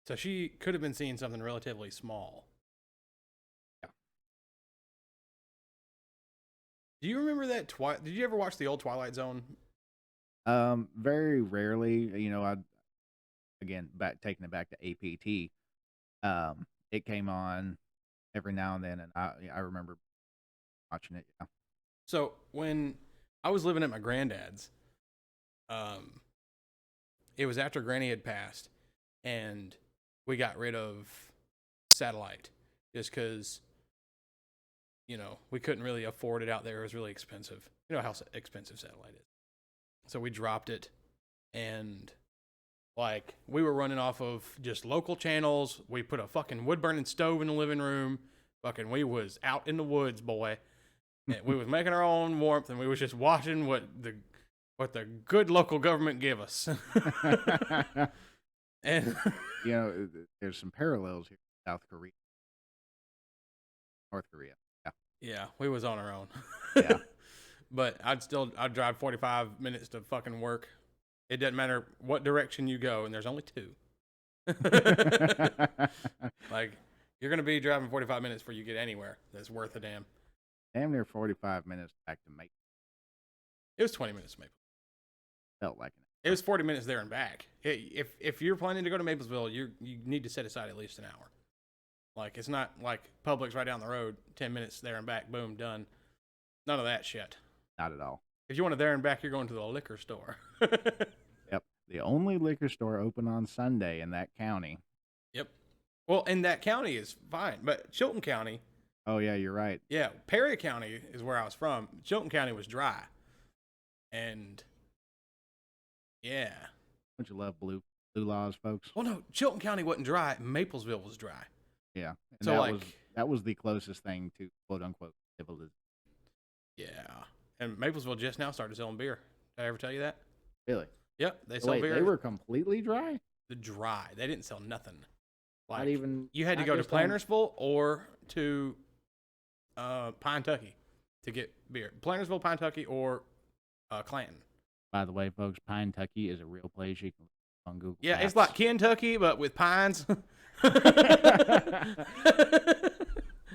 So she could have been seeing something relatively small. Yeah. Do you remember that? Did you ever watch the old Twilight Zone? Very rarely. Again, taking it back to APT. It came on every now and then, and I remember watching it. Yeah. So when I was living at my granddad's, it was after Granny had passed, and we got rid of satellite just because, we couldn't really afford it out there. It was really expensive. You know how expensive satellite is. So we dropped it, and like we were running off of just local channels. We put a fucking wood burning stove in the living room. Fucking, we was out in the woods, boy. And we was making our own warmth, and we was just watching what the good local government give us. And there's some parallels here. South Korea, North Korea. Yeah. Yeah, we was on our own. Yeah. But I'd drive 45 minutes to fucking work. It doesn't matter what direction you go, and there's only two. Like, you're going to be driving 45 minutes before you get anywhere that's worth a damn. Damn near 45 minutes back to Maple. It was 20 minutes to Maple. Felt like it was 40 minutes there and back. If you're planning to go to Maplesville, you need to set aside at least an hour. Like, it's not like Publix right down the road, 10 minutes there and back, boom, done. None of that shit. Not at all. If you want to there and back, you're going to the liquor store. Yep. The only liquor store open on Sunday in that county. Yep. Well, and that county is fine, but Chilton County. Oh, yeah, you're right. Yeah, Perry County is where I was from. Chilton County was dry. And, yeah. Don't you love blue laws, folks? Well, no, Chilton County wasn't dry. Maplesville was dry. Yeah. And so, that was the closest thing to quote-unquote civilization. Yeah. And Maplesville just now started selling beer. Did I ever tell you that? Really? Yep. They sell beer. They were completely dry? The dry. They didn't sell nothing. Like, not even. You had to go to Plantersville or to Pintucky to get beer. Plantersville, Pintucky, or Clanton. By the way, folks, Pintucky is a real place. You can look on Google. Yeah, Maps. it's like Kentucky, but with pines.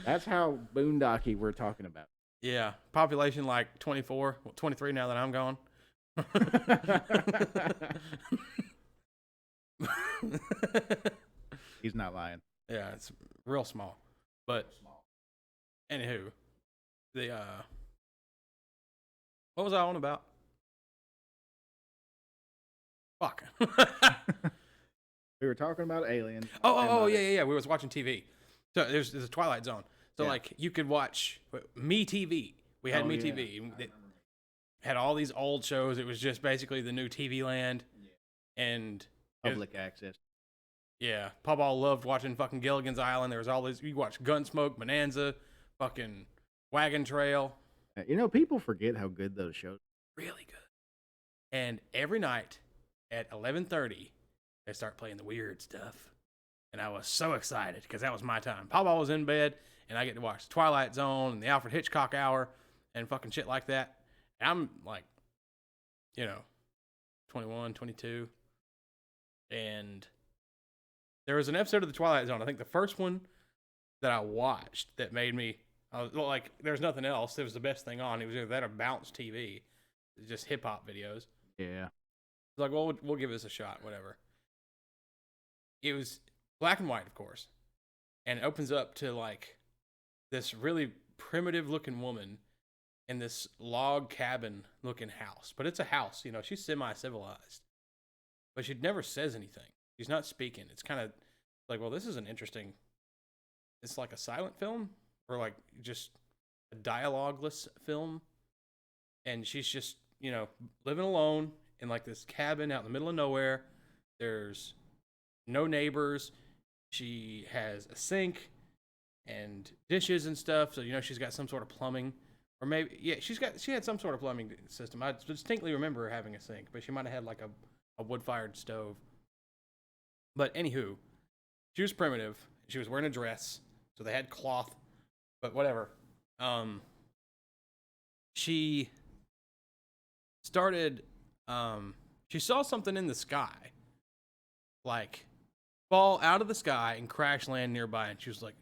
That's how boondocky we're talking about. Yeah, population like 24, 23 now that I'm gone. He's not lying. Yeah, it's real small. But anywho, the what was I on about? Fuck. We were talking about aliens. Oh, yeah. We was watching TV. So there's a Twilight Zone. So like you could watch Me TV. We had Me TV. It had all these old shows. It was just basically the new TV land, and Public access. Yeah, Papa loved watching fucking Gilligan's Island. There was all these. You watch Gunsmoke, Bonanza, fucking Wagon Trail. You know, people forget how good those shows. Really good. And every night at 11:30, they start playing the weird stuff, and I was so excited because that was my time. Papa was in bed, and I get to watch Twilight Zone and the Alfred Hitchcock Hour and fucking shit like that. And I'm like, 21, 22, and there was an episode of the Twilight Zone. I think the first one that I watched that made me, I was like, there's nothing else. It was the best thing on. It was either that or Bounce TV. It's just hip hop videos. Yeah. It's like, well, we'll give this a shot, whatever. It was black and white, of course. And it opens up to like this really primitive looking woman in this log cabin looking house. But it's a house, she's semi-civilized. But she never says anything. She's not speaking. It's kind of like, well, this is an interesting. It's like a silent film or like just a dialogueless film. And she's just, living alone in like this cabin out in the middle of nowhere. There's no neighbors. She has a sink and dishes and stuff. So, she's got some sort of plumbing. Or maybe, she had some sort of plumbing system. I distinctly remember her having a sink, but she might have had like a wood-fired stove. But anywho, she was primitive. She was wearing a dress, so they had cloth. But whatever. She started. She saw something in the sky, like fall out of the sky and crash land nearby, and she was like,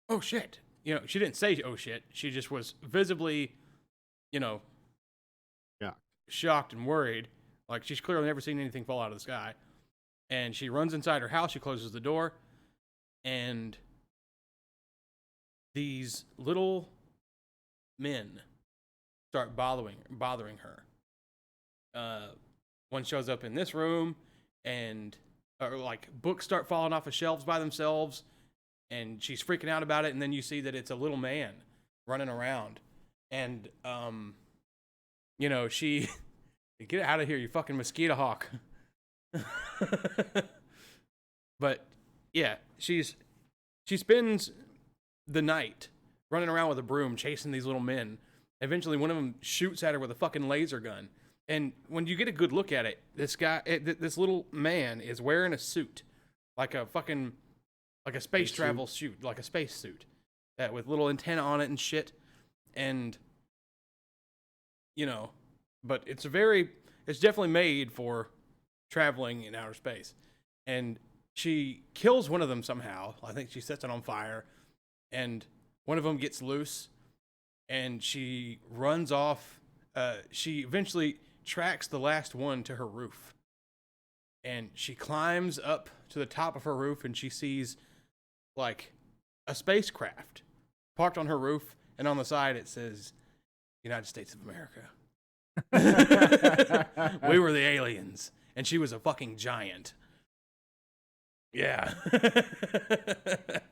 "Oh shit!" She didn't say "oh shit." She just was visibly, shocked and worried. Like she's clearly never seen anything fall out of the sky. And she runs inside her house. She closes the door. And these little men start bothering her. One shows up in this room. And like books start falling off of shelves by themselves. And she's freaking out about it. And then you see that it's a little man running around. And, she... Get out of here, you fucking mosquito hawk. But yeah, she spends the night running around with a broom chasing these little men. Eventually one of them shoots at her with a fucking laser gun. And when you get a good look at it, this little man is wearing a suit, like a space travel suit, like a space suit, with little antenna on it and shit. And but it's definitely made for traveling in outer space. And she kills one of them somehow. I think she sets it on fire. And one of them gets loose. And she runs off. She eventually tracks the last one to her roof. And she climbs up to the top of her roof and she sees like a spacecraft parked on her roof. And on the side it says, United States of America. We were the aliens, and she was a fucking giant. Yeah.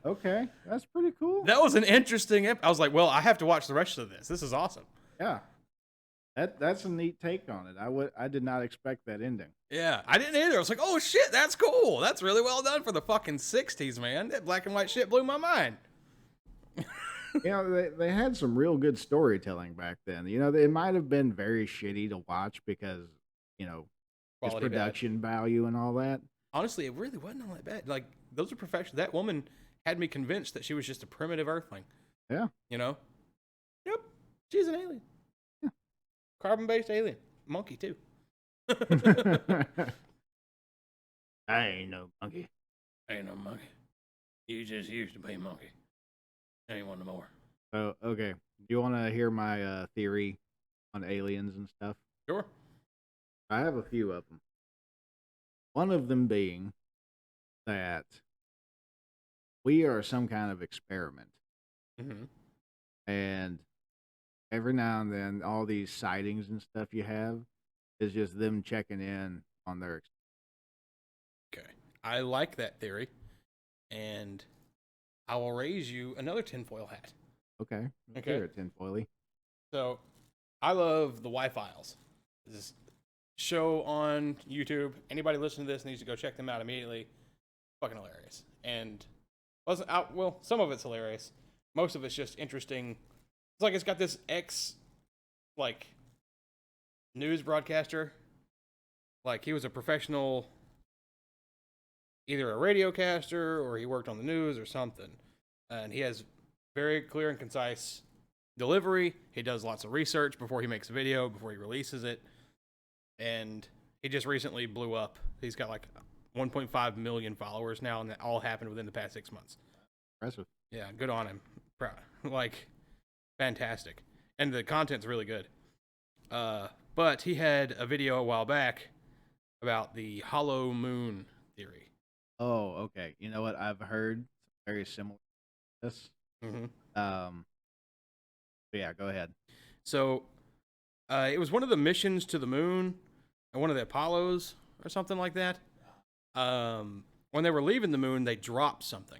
Okay, that's pretty cool. That was an interesting I was like, well, I have to watch the rest of this. This is awesome. Yeah. That's a neat take on it. I did not expect that ending. Yeah, I didn't either. I was like, oh shit, that's cool. That's really well done for the fucking 60s, man. That black and white shit blew my mind. They had some real good storytelling back then. It might have been very shitty to watch because, its production value and all that. Honestly, it really wasn't all that bad. Like, those are professionals. That woman had me convinced that she was just a primitive earthling. Yeah. Yep. She's an alien. Yeah. Carbon-based alien. Monkey, too. I ain't no monkey. Ain't no monkey. You just used to be a monkey. Ain't one no more. Oh, okay. Do you want to hear my theory on aliens and stuff? Sure. I have a few of them. One of them being that we are some kind of experiment, Mm-hmm. and every now and then, all these sightings and stuff you have is just them checking in on their. Okay. I like that theory, and I will raise you another tinfoil hat. Okay, let's Okay. hear it, tinfoily. So, I love the Y-Files. This show on YouTube. Anybody listening to this needs to go check them out immediately. Fucking hilarious. And wasn't out. Well, some of it's hilarious. Most of it's just interesting. It's like it's got this ex, like, news broadcaster. Like he was a professional, either a radio caster or he worked on the news or something. And he has very clear and concise delivery. He does lots of research before he makes a video, before he releases it. And he just recently blew up. He's got like 1.5 million followers now, and that all happened within the past 6 months. Impressive. Yeah, good on him. Proud. Like, fantastic. And the content's really good. But he had a video a while back about the hollow moon theory. Oh, okay. You know what? I've heard very similar to this. Mm-hmm. Yeah, go ahead. So, it was one of the missions to the moon, and one of the Apollos, or something like that. When they were leaving the moon, they dropped something.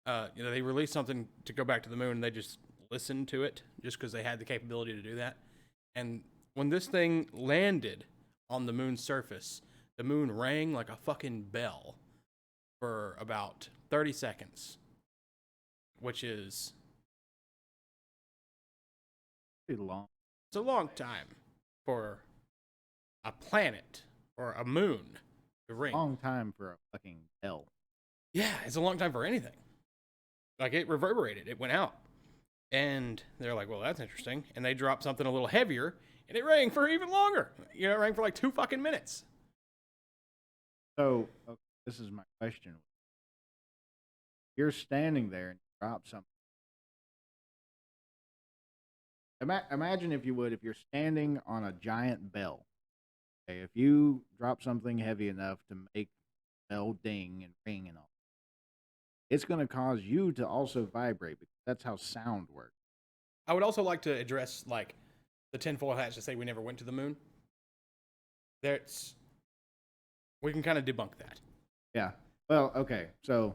They released something to go back to the moon, and they just listened to it just because they had the capability to do that. And when this thing landed on the moon's surface, the moon rang like a fucking bell for about 30 seconds, which is Pretty long. it's a long time for a planet or a moon to ring. Long time for a fucking bell. Yeah, it's a long time for anything. Like it reverberated, it went out. And they're like, well, that's interesting. And they dropped something a little heavier, and it rang for even longer. You know, it rang for like 2 fucking minutes. So, okay, this is my question. You're standing there and you drop something. Imagine, if you would, if you're standing on a giant bell. Okay, if you drop something heavy enough to make the bell ding and ring and all, it's going to cause you to also vibrate because that's how sound works. I would also like to address like the tinfoil hats to say we never went to the moon. We can kind of debunk that. Yeah. Well, okay. So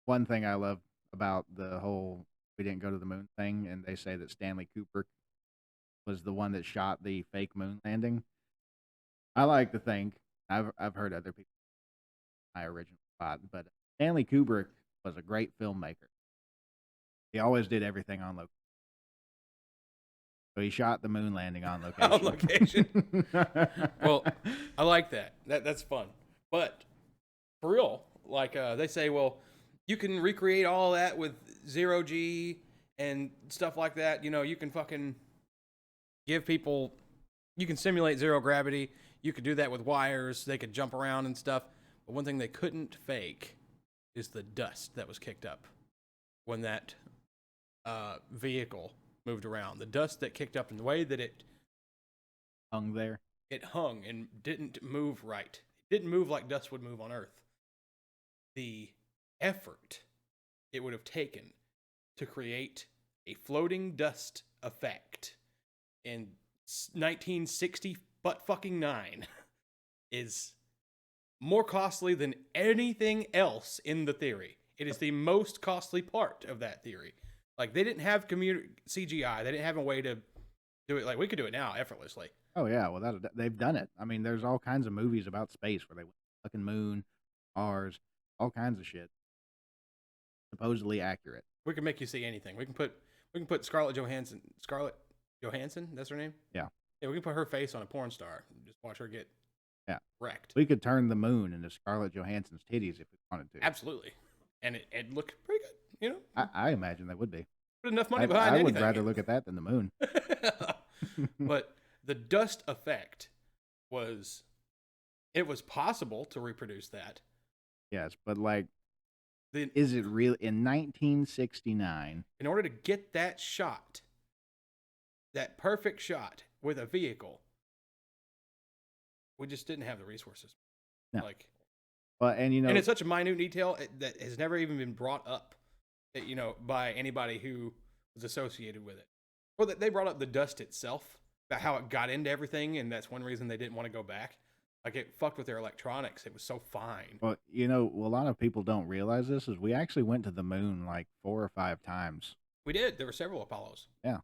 one thing I love about the whole we didn't go to the moon thing, and they say that Stanley Kubrick was the one that shot the fake moon landing. I like to think I've heard other people my original thought, but Stanley Kubrick was a great filmmaker. He always did everything on location. So he shot the moon landing on location. On location. Well, I like that. That's fun. But for real, like they say, well, you can recreate all that with 0G and stuff like that. You know, you can fucking give people, you can simulate zero gravity. You could do that with wires. They could jump around and stuff. But one thing they couldn't fake is the dust that was kicked up when that vehicle moved around. The dust that kicked up in the way that it hung there. It hung and didn't move right. It didn't move like dust would move on Earth. The effort it would have taken to create a floating dust effect in 1960 but fucking 9 is more costly than anything else in the theory. It is the most costly part of that theory. Like, they didn't have CGI. They didn't have a way to do it. Like, we could do it now effortlessly. Oh, yeah. Well, they've done it. I mean, there's all kinds of movies about space where they went to the fucking moon, Mars, all kinds of shit. Supposedly accurate. We can make you see anything. We can put Scarlett Johansson. Scarlett Johansson, that's her name? Yeah. Yeah, we can put her face on a porn star. Just watch her get wrecked. We could turn the moon into Scarlett Johansson's titties if we wanted to. Absolutely. And it'd look pretty good, you know? I imagine they would be. Put enough money behind anything. I would rather look at that than the moon. But the dust effect was possible to reproduce that. Yes, but like, is it real? In 1969, in order to get that shot, that perfect shot with a vehicle, we just didn't have the resources. No. Like, well, and and it's such a minute detail that has never even been brought up, by anybody who was associated with it. Well, they brought up the dust itself, about how it got into everything, and that's one reason they didn't want to go back. Like, it fucked with their electronics. It was so fine. well, a lot of people don't realize this is we actually went to the moon like 4 or 5 times. We did. There were several Apollos. Yeah.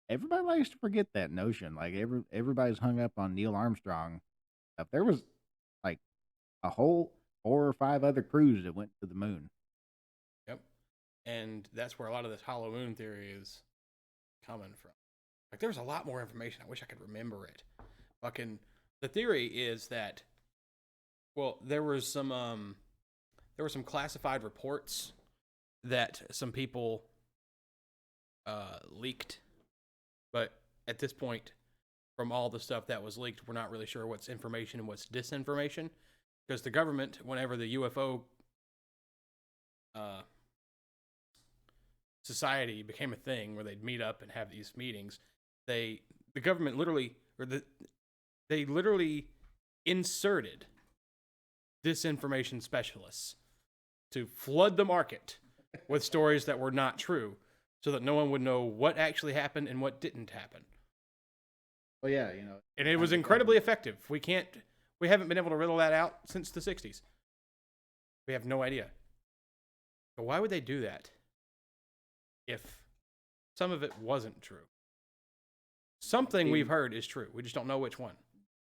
Everybody likes to forget that notion. Like everybody's hung up on Neil Armstrong. If there was like a whole 4 or 5 other crews that went to the moon. Yep. And that's where a lot of this hollow moon theory is coming from. Like, there's a lot more information. I wish I could remember it. Fucking, the theory is that, well, there were some classified reports that some people leaked, but at this point, from all the stuff that was leaked, we're not really sure what's information and what's disinformation, because the government, whenever the UFO society became a thing where they'd meet up and have these meetings, the government literally, they literally inserted disinformation specialists to flood the market with stories that were not true, so that no one would know what actually happened and what didn't happen. Well, yeah, And it was incredibly effective. We haven't been able to riddle that out since the 60s. We have no idea. But why would they do that if some of it wasn't true? Something we've heard is true. We just don't know which one.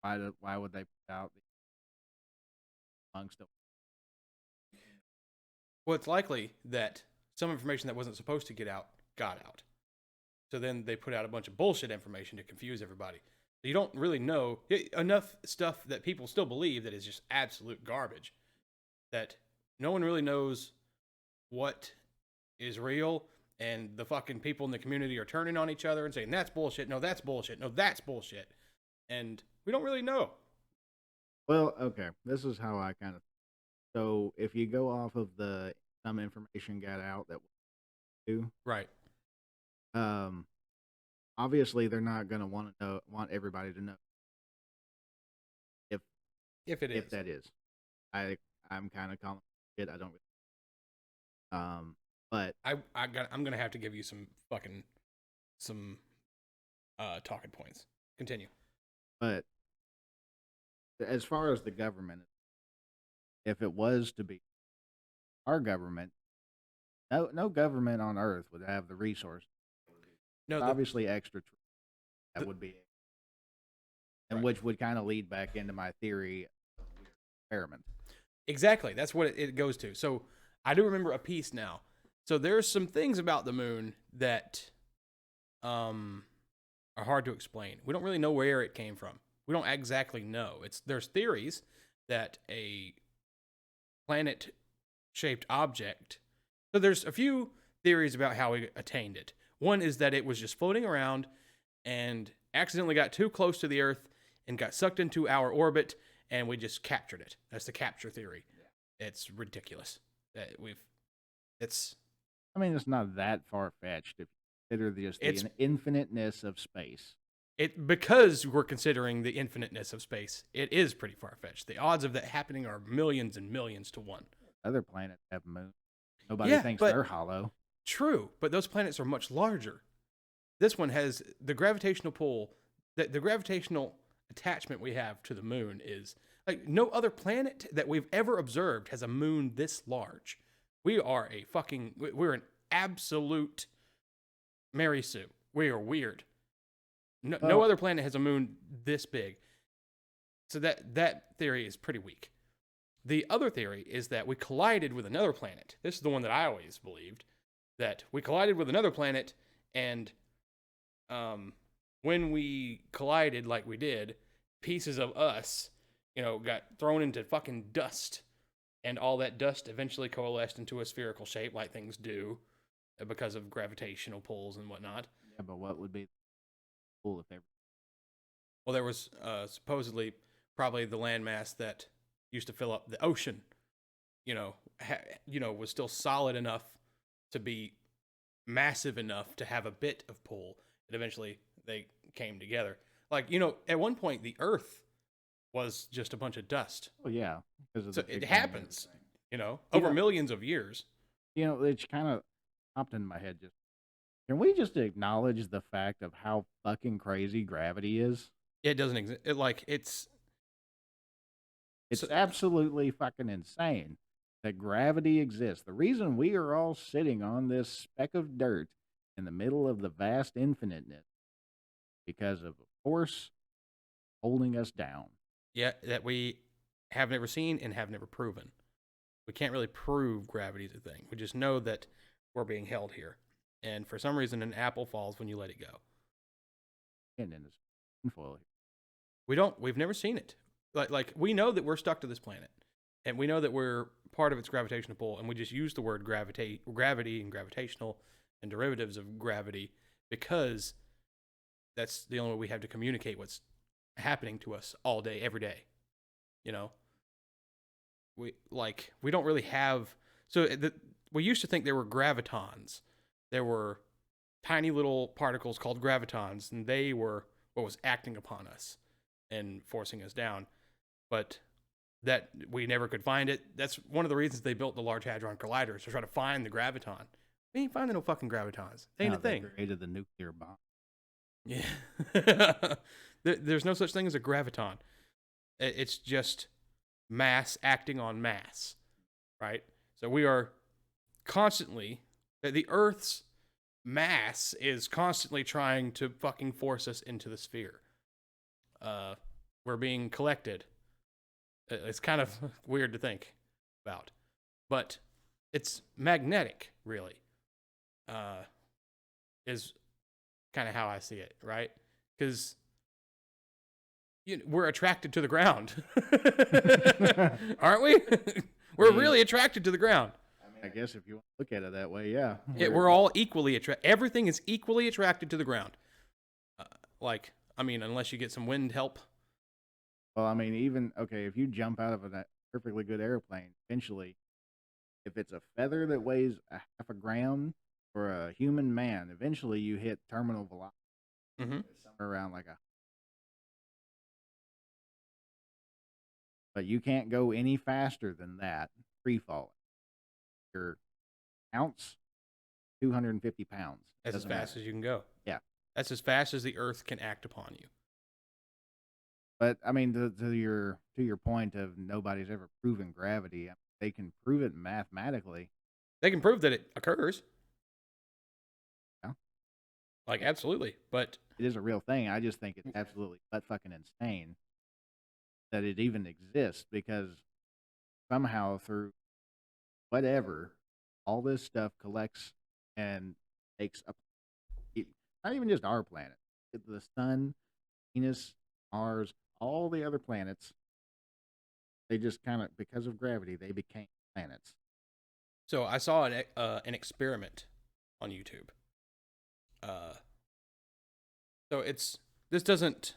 Why would they put out amongst them? Well, it's likely that some information that wasn't supposed to get out got out. So then they put out a bunch of bullshit information to confuse everybody. So you don't really know enough stuff that people still believe that is just absolute garbage, that no one really knows what is real, and the fucking people in the community are turning on each other and saying, that's bullshit, no, that's bullshit, no, that's bullshit. And we don't really know. Well, okay. This is how I kind of. So if you go off of some information got out that do right. Obviously they're not going to want everybody to know if that is. I'm kind of calling it. I don't. But I'm gonna have to give you some talking points. Continue. But as far as the government, if it was to be our government, no government on Earth would have the resource. No, obviously extra. That would be, and right. Which would kind of lead back into my theory of experiment. Exactly, that's what it goes to. So I do remember a piece now. So there's some things about the moon that are hard to explain. We don't really know where it came from. We don't exactly know. There's theories that a planet-shaped object. So there's a few theories about how we attained it. One is that it was just floating around and accidentally got too close to the Earth and got sucked into our orbit, and we just captured it. That's the capture theory. Yeah. It's ridiculous. It's not that far-fetched if you consider the infiniteness of space. Because we're considering the infiniteness of space, it is pretty far-fetched. The odds of that happening are millions and millions to one. Other planets have moons. Nobody thinks they're hollow. True, but those planets are much larger. This one has the gravitational pull, the gravitational attachment we have to the moon is like no other planet that we've ever observed has a moon this large. We're an absolute Mary Sue. We are weird. No other planet has a moon this big. So that theory is pretty weak. The other theory is that we collided with another planet. This is the one that I always believed, that we collided with another planet, and when we collided like we did, pieces of us, got thrown into fucking dust, and all that dust eventually coalesced into a spherical shape like things do because of gravitational pulls and whatnot. Yeah, but what would be cool if they... Well, there was supposedly probably the landmass that used to fill up the ocean, was still solid enough to be massive enough to have a bit of pull. And eventually they came together. Like, at one point the Earth was just a bunch of dust. Oh yeah, because of So the it Big Bang and happens, everything. You over know, millions of years. it's kind of popped in my head. Just can we just acknowledge the fact of how fucking crazy gravity is? It doesn't exist. It's So, absolutely fucking insane that gravity exists. The reason we are all sitting on this speck of dirt in the middle of the vast infiniteness because of a force holding us down. yeah, that we have never seen and have never proven. We can't really prove gravity's a thing. We just know that we're being held here. And for some reason, an apple falls when you let it go. And in this tinfoil here. We've never seen it. Like we know that we're stuck to this planet, and we know that we're part of its gravitational pull, and we just use the word gravity and gravitational and derivatives of gravity because that's the only way we have to communicate what's happening to us all day, every day. You know, we don't really have. We used to think there were gravitons. There were tiny little particles called gravitons, and they were what was acting upon us and forcing us down. But that we never could find it. That's one of the reasons they built the Large Hadron Collider, to try to find the graviton. We ain't finding no fucking gravitons. They ain't a thing. They created the nuclear bomb. Yeah. There's no such thing as a graviton. It's just mass acting on mass, right? So we are constantly, the Earth's mass is constantly trying to fucking force us into the sphere. We're being collected. It's kind of weird to think about, but it's magnetic, really. Is kind of how I see it, right? Because we're attracted to the ground, aren't we? We're really attracted to the ground. I guess if you want to look at it that way, yeah. We're all equally attracted. Everything is equally attracted to the ground. Unless you get some wind help. Well, if you jump out of a perfectly good airplane, eventually, if it's a feather that weighs a half a gram for a human man, eventually you hit terminal velocity. Mm-hmm. Somewhere around but you can't go any faster than that free falling. Your ounce, 250 pounds. That's as fast as you can go. Yeah. That's as fast as the Earth can act upon you. But to your point of nobody's ever proven gravity, they can prove it mathematically. They can prove that it occurs. Yeah. Absolutely. But it is a real thing. I just think it's absolutely butt fucking insane that it even exists, because somehow through whatever, all this stuff collects and makes up. Not even just our planet, the sun, Venus, Mars, all the other planets. They just kind of, because of gravity, they became planets. So I saw an experiment on YouTube. So this doesn't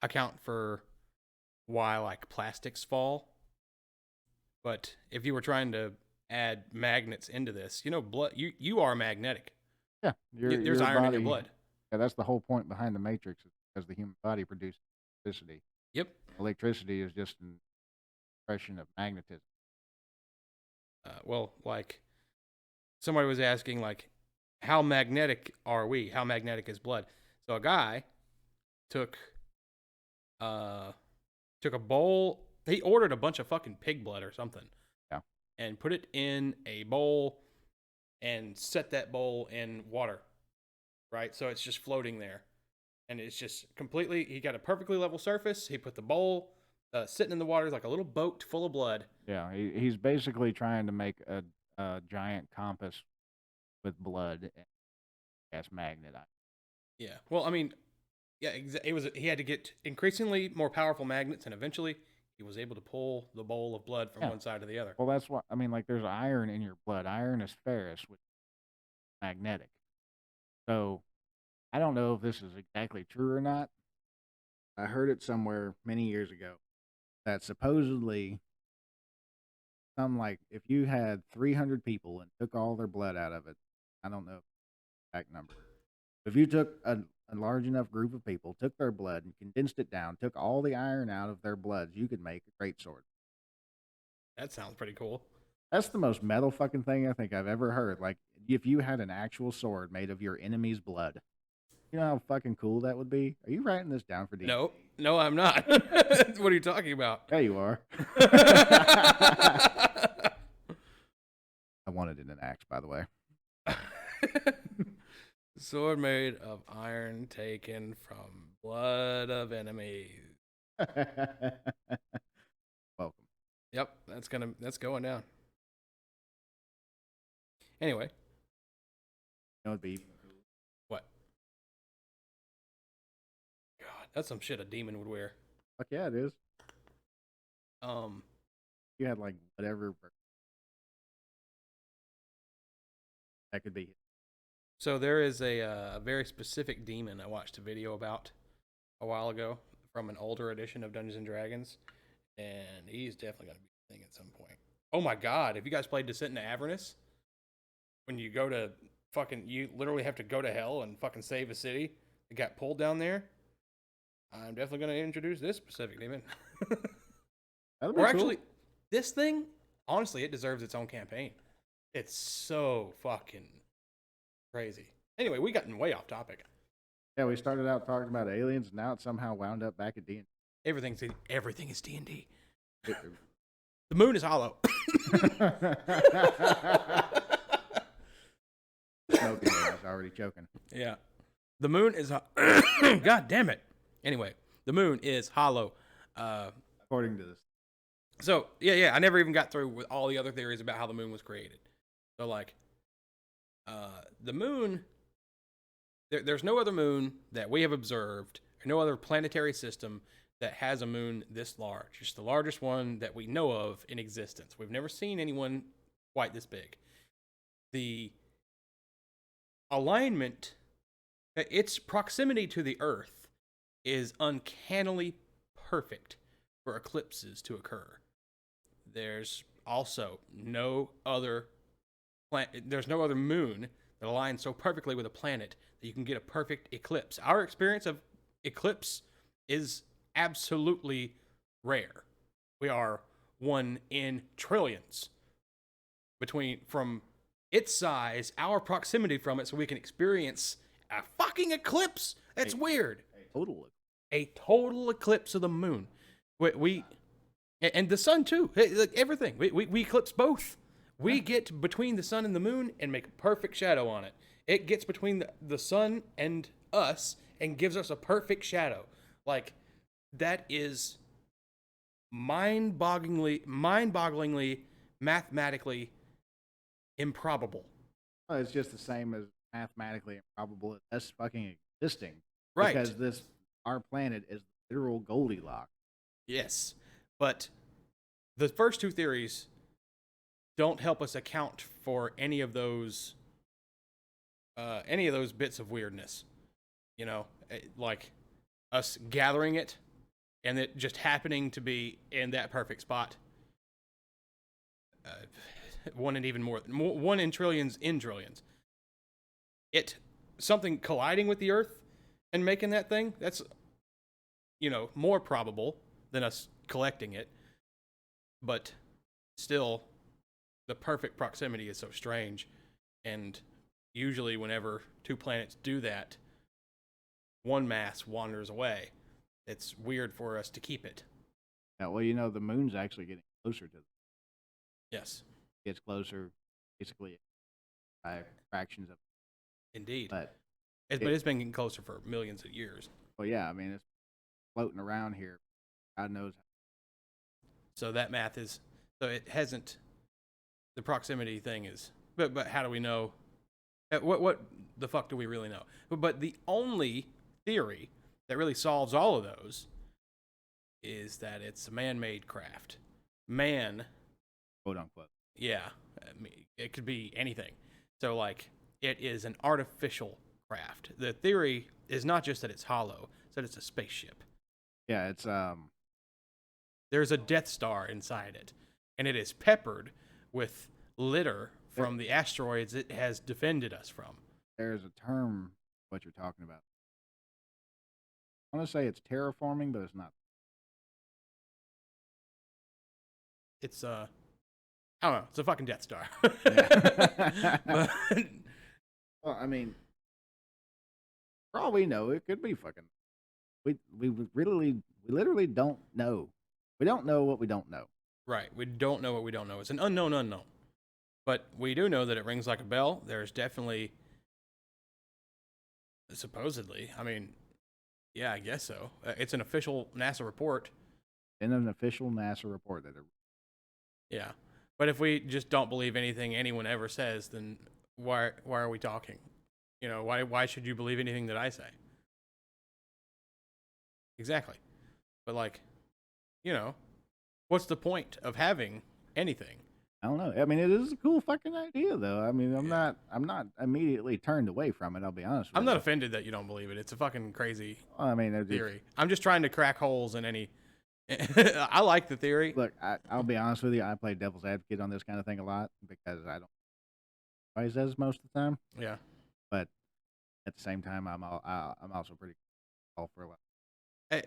account for why plastics fall, but if you were trying to add magnets into this, blood, you are magnetic. Yeah, there's iron in your blood. Yeah, that's the whole point behind the Matrix, is because the human body produces electricity. Yep. Electricity is just an expression of magnetism. Somebody was asking, how magnetic are we? How magnetic is blood? So a guy took a bowl. He ordered a bunch of fucking pig blood or something. Yeah. And put it in a bowl and set that bowl in water. Right? So it's just floating there. And it's just completely, he got a perfectly level surface. He put the bowl sitting in the water like a little boat full of blood. Yeah, he's basically trying to make a giant compass with blood and gas magnet. Yeah. Well, he had to get increasingly more powerful magnets, and eventually he was able to pull the bowl of blood from one side to the other. Well, that's what there's iron in your blood. Iron is ferrous, which is magnetic. So I don't know if this is exactly true or not. I heard it somewhere many years ago that supposedly if you had 300 people and took all their blood out of it, I don't know the exact number. If you took a large enough group of people, took their blood and condensed it down, took all the iron out of their bloods, you could make a great sword. That sounds pretty cool. That's the most metal fucking thing I think I've ever heard. Like, if you had an actual sword made of your enemy's blood, you know how fucking cool that would be? Are you writing this down for D? No, no, I'm not. What are you talking about? Yeah, you are. I wanted it an axe, by the way. Sword made of iron taken from blood of enemies. Welcome. Yep, that's going down. Anyway, You know it'd be what? God, that's some shit a demon would wear. fuck yeah, it is. Um, You had like whatever that could be. so there is a very specific demon I watched a video about a while ago from an older edition of Dungeons and Dragons, and he's definitely gonna be a thing at some point. Oh my god, have you guys played Descent into Avernus? When you go to you literally have to go to hell and fucking save a city that got pulled down there. I'm definitely gonna introduce this specific demon. That'd be Or cool. actually, this thing, honestly, it deserves its own campaign. It's so fucking crazy. Anyway, we gotten way off topic. Yeah, we started out talking about aliens, and now it's somehow wound up back at D&D. Everything is D&D. The moon is hollow. Smoking, I was already choking. Yeah. The moon is God damn it. Anyway, the moon is hollow. According to this. So, yeah, I never even got through with all the other theories about how the moon was created. So, like, the moon, there's no other moon that we have observed, or no other planetary system that has a moon this large. It's the largest one that we know of in existence. We've never seen anyone quite this big. The alignment, its proximity to the Earth is uncannily perfect for eclipses to occur. There's also no other there's no other moon that aligns so perfectly with a planet that you can get a perfect eclipse. Our experience of eclipse is absolutely rare. We are one in trillions from its size, our proximity from it, so we can experience a fucking eclipse. That's weird. A total eclipse of the moon. We and the sun too. Like everything. We eclipse both. We get between the sun and the moon and make a perfect shadow on it. It gets between the sun and us and gives us a perfect shadow. Like, that is mind-bogglingly, mathematically improbable. Well, it's just the same as mathematically improbable as us fucking existing. Right. Because our planet is literal Goldilocks. Yes. But the first two theories don't help us account for any of those bits of weirdness. You know, like us gathering it and it just happening to be in that perfect spot. One in trillions in trillions. Something colliding with the Earth and making that thing, that's, more probable than us collecting it. But still, the perfect proximity is so strange. And usually whenever two planets do that, one mass wanders away. It's weird for us to keep it. Yeah, well, the moon's actually getting closer to them. Yes. It gets closer, basically, by fractions of. Indeed. But it's been getting closer for millions of years. Well, yeah, I mean, it's floating around here. God knows. So that math is, so it hasn't, the proximity thing is, but how do we know? What the fuck do we really know? But the only theory that really solves all of those is that it's a man-made craft. Man, quote unquote. Yeah, I mean, it could be anything. So, like, it is an artificial craft. The theory is not just that it's hollow; it's that it's a spaceship. Yeah, it's There's a Death Star inside it, and it is peppered with litter from the asteroids it has defended us from. There's a term what you're talking about. I want to say it's terraforming, but it's not. It's I don't know. It's a fucking Death Star. Yeah. But Well, I mean, for all we know, it could be fucking. We literally don't know. We don't know what we don't know. right, we don't know what we don't know. It's an unknown unknown. But we do know that it rings like a bell. There's definitely, supposedly, I mean, yeah, I guess so. It's an official NASA report. In an official NASA report that Yeah. But if we just don't believe anything anyone ever says, then why are we talking? You know, why should you believe anything that I say? Exactly. But like, you know, what's the point of having anything? I don't know. I mean, it is a cool fucking idea, though. I mean, Yeah. I'm not immediately turned away from it. I'll be honest I'm with not you. offended that you don't believe it. It's a fucking crazy I mean, theory. I'm just trying to crack holes in any. I like the theory. look. I'll be honest with you. I play devil's advocate on this kind of thing a lot because I don't. He says most of the time, Yeah. but at the same time, I'm also pretty all for a lot.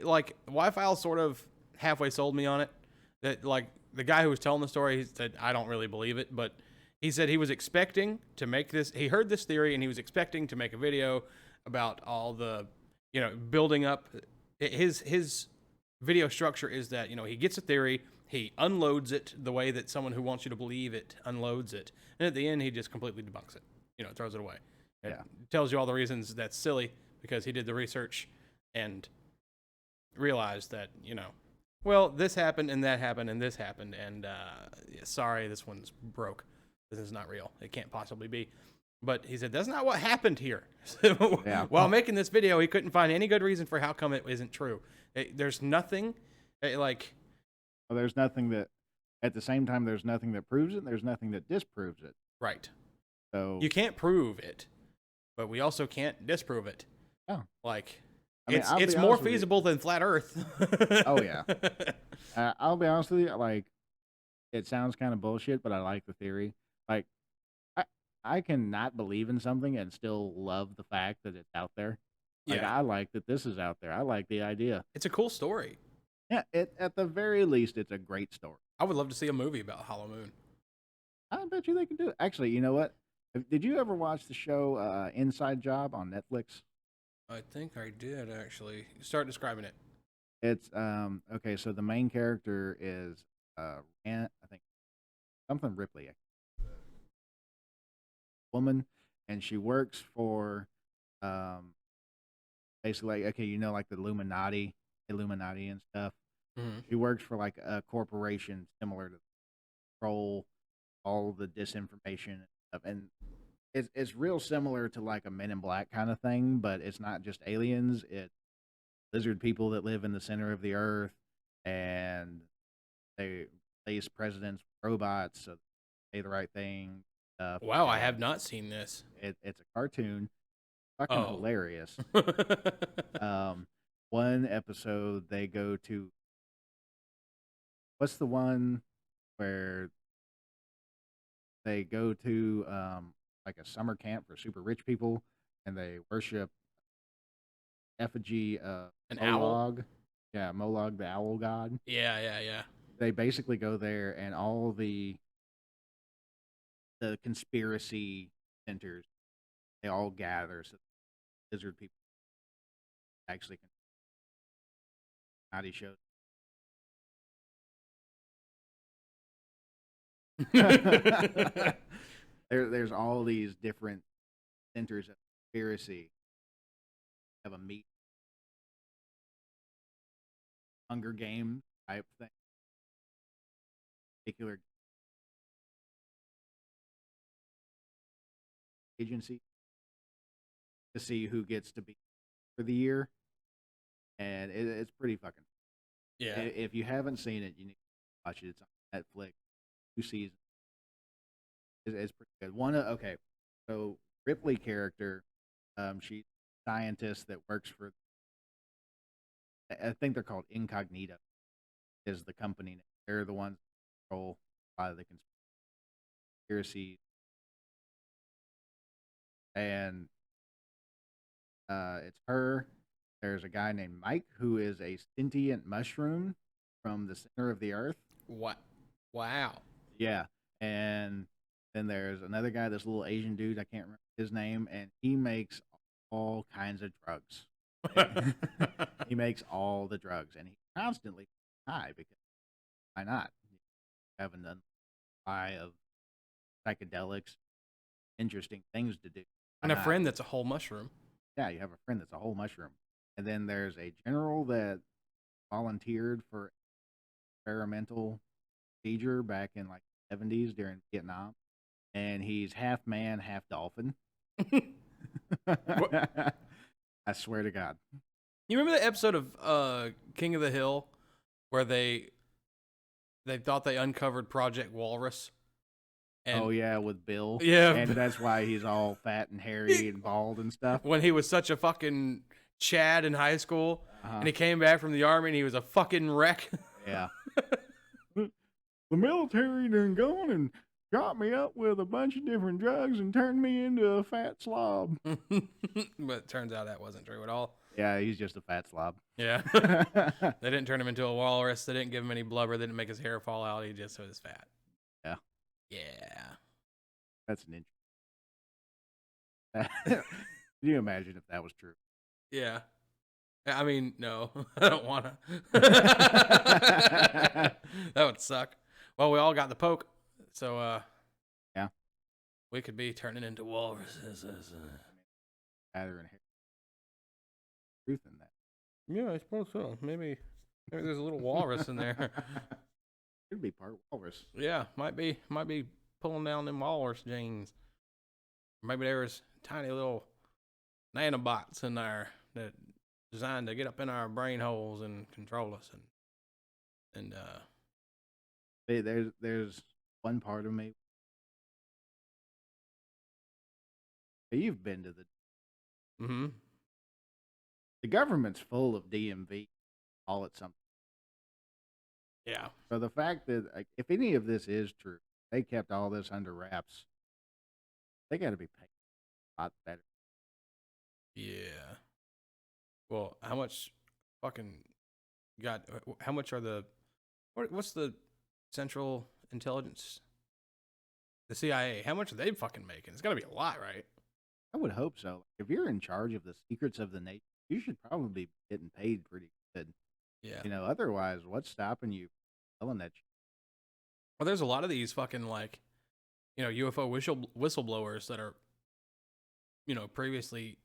Like Wi-Fi sort of halfway sold me on it. That like the guy who was telling the story, he said I don't really believe it, but he said he was expecting to make this. He heard this theory and he was expecting to make a video about all the, building up. His video structure is that he gets a theory, he unloads it the way that someone who wants you to believe it unloads it, and at the end he just completely debunks it. Throws it away. It Yeah. tells you all the reasons that's silly because he did the research and realized that well, this happened and that happened and this happened and sorry, this one's broke. This is not real. It can't possibly be. But he said that's not what happened here. Yeah. While making this video, he couldn't find any good reason for how come it isn't true. There's nothing like Well, there's nothing that. At the same time, there's nothing that proves it. And there's nothing that disproves it. right. So You can't prove it, but we also can't disprove it. yeah. Like I mean, it's more feasible than flat Earth. Oh yeah. I'll be honest with you. Like, it sounds kind of bullshit, but I like the theory. Like, I I can not believe in something and still love the fact that it's out there. Like, Yeah, I like that this is out there. I like the idea. it's a cool story. Yeah. At the very least, it's a great story. I would love to see a movie about Hollow Moon. I bet you they can do it. Actually, you know what? Did you ever watch the show Inside Job on Netflix? I think I did actually. Start describing it. It's okay. So the main character is I think something Ripley, a woman, and she works for um basically like, okay, like the Illuminati and stuff. Mm-hmm. She works for like a corporation similar to control all the disinformation and stuff, and it's real similar to like a Men in Black kind of thing, but it's not just aliens. It's lizard people that live in the center of the earth, and they replace presidents with robots so they say the right thing. Stuff, Wow, I have and not seen this. it's a cartoon, fucking Oh. hilarious. Um, one episode they go to what's the one where they go to like a summer camp for super rich people, and they worship effigy An owl? Molog. Yeah, Molog, the owl god. Yeah. They basically go there, and all the conspiracy centers they all gather. So lizard people actually can naughty shows. There's all these different centers of conspiracy. Have a meet Hunger Game type thing, particular agency to see who gets to be for the year, and it's pretty fucking. Yeah. If you haven't seen it, you need to watch it. It's on Netflix. 2 seasons. It's pretty good. Okay, so Ripley character, she's a scientist that works for. I think they're called Incognito. Is the company name? They're the ones that control a lot of the conspiracies, and it's her There's a guy named Mike who is a sentient mushroom from the center of the earth. What? Wow. Yeah. And then there's another guy, this little Asian dude, I can't remember his name, and he makes all kinds of drugs. He makes all the drugs, and he constantly high because why not? Having a supply of psychedelics, interesting things to do. And a friend that's a whole mushroom. Yeah, you have a friend that's a whole mushroom. And then there's a general that volunteered for experimental procedure back in like the 70s during Vietnam. And he's half man, half dolphin. I swear to God. You remember the episode of King of the Hill where they thought they uncovered Project Walrus? And, oh yeah, with Bill. Yeah, and that's why he's all fat and hairy and bald and stuff. When he was such a fucking Chad in high school, and he came back from the army and he was a fucking wreck. Yeah. The military done gone and got me up with a bunch of different drugs and turned me into a fat slob. But it turns out that wasn't true at all. Yeah, he's just a fat slob. Yeah. They didn't turn him into a walrus. They didn't give him any blubber. They didn't make his hair fall out. He just was fat. Yeah. Yeah. That's an interesting. Can you imagine if that was true? Yeah. I mean, no. I don't want to. That would suck. Well, we all got the poke. So, yeah. We could be turning into walruses. Either in truth in that. Yeah, I suppose so. Maybe there's a little walrus in there. Could be part walrus. Yeah, might be pulling down them walrus genes. Maybe there's tiny little nanobots in there that designed to get up in our brain holes and control us. And there's one part of me. You've been to the government's full of DMV. All at something. Yeah. So the fact that if any of this is true, they kept all this under wraps. They got to be paid a lot better. Yeah. Well, how much fucking got? How much are the? What's the Central Intelligence? The CIA. How much are they fucking making? It's got to be a lot, right? I would hope so. If you're in charge of the secrets of the nation, you should probably be getting paid pretty good. Yeah. You know, otherwise, what's stopping you from telling that shit? Well, there's a lot of these fucking UFO whistleblowers that are, previously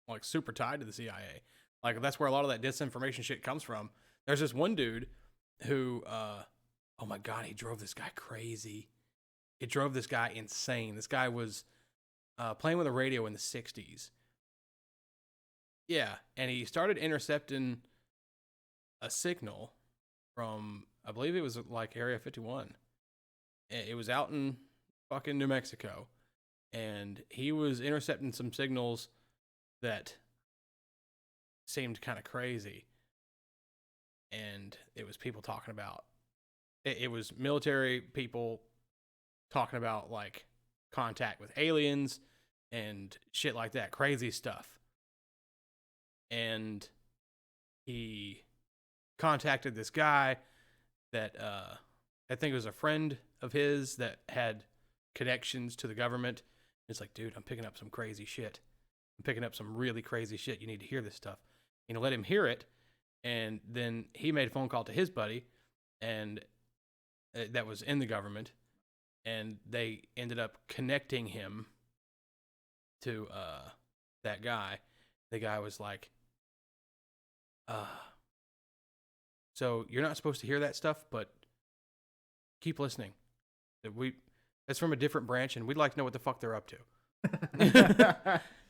like super tied to the CIA. Like that's where a lot of that disinformation shit comes from. There's this one dude who, oh my God, he drove this guy crazy. It drove this guy insane. This guy was playing with a radio in the 60s. Yeah, and he started intercepting a signal from, I believe it was like Area 51. It was out in fucking New Mexico. And he was intercepting some signals that seemed kind of crazy. And it was people talking about, it was military people talking about like contact with aliens and shit like that, crazy stuff. And he contacted this guy that I think was a friend of his that had connections to the government. It's like, dude, I'm picking up some crazy shit. I'm picking up some really crazy shit. You need to hear this stuff. Let him hear it. And then he made a phone call to his buddy, and that was in the government. And they ended up connecting him to that guy. The guy was like, so you're not supposed to hear that stuff, but keep listening. That's from a different branch, and we'd like to know what the fuck they're up to.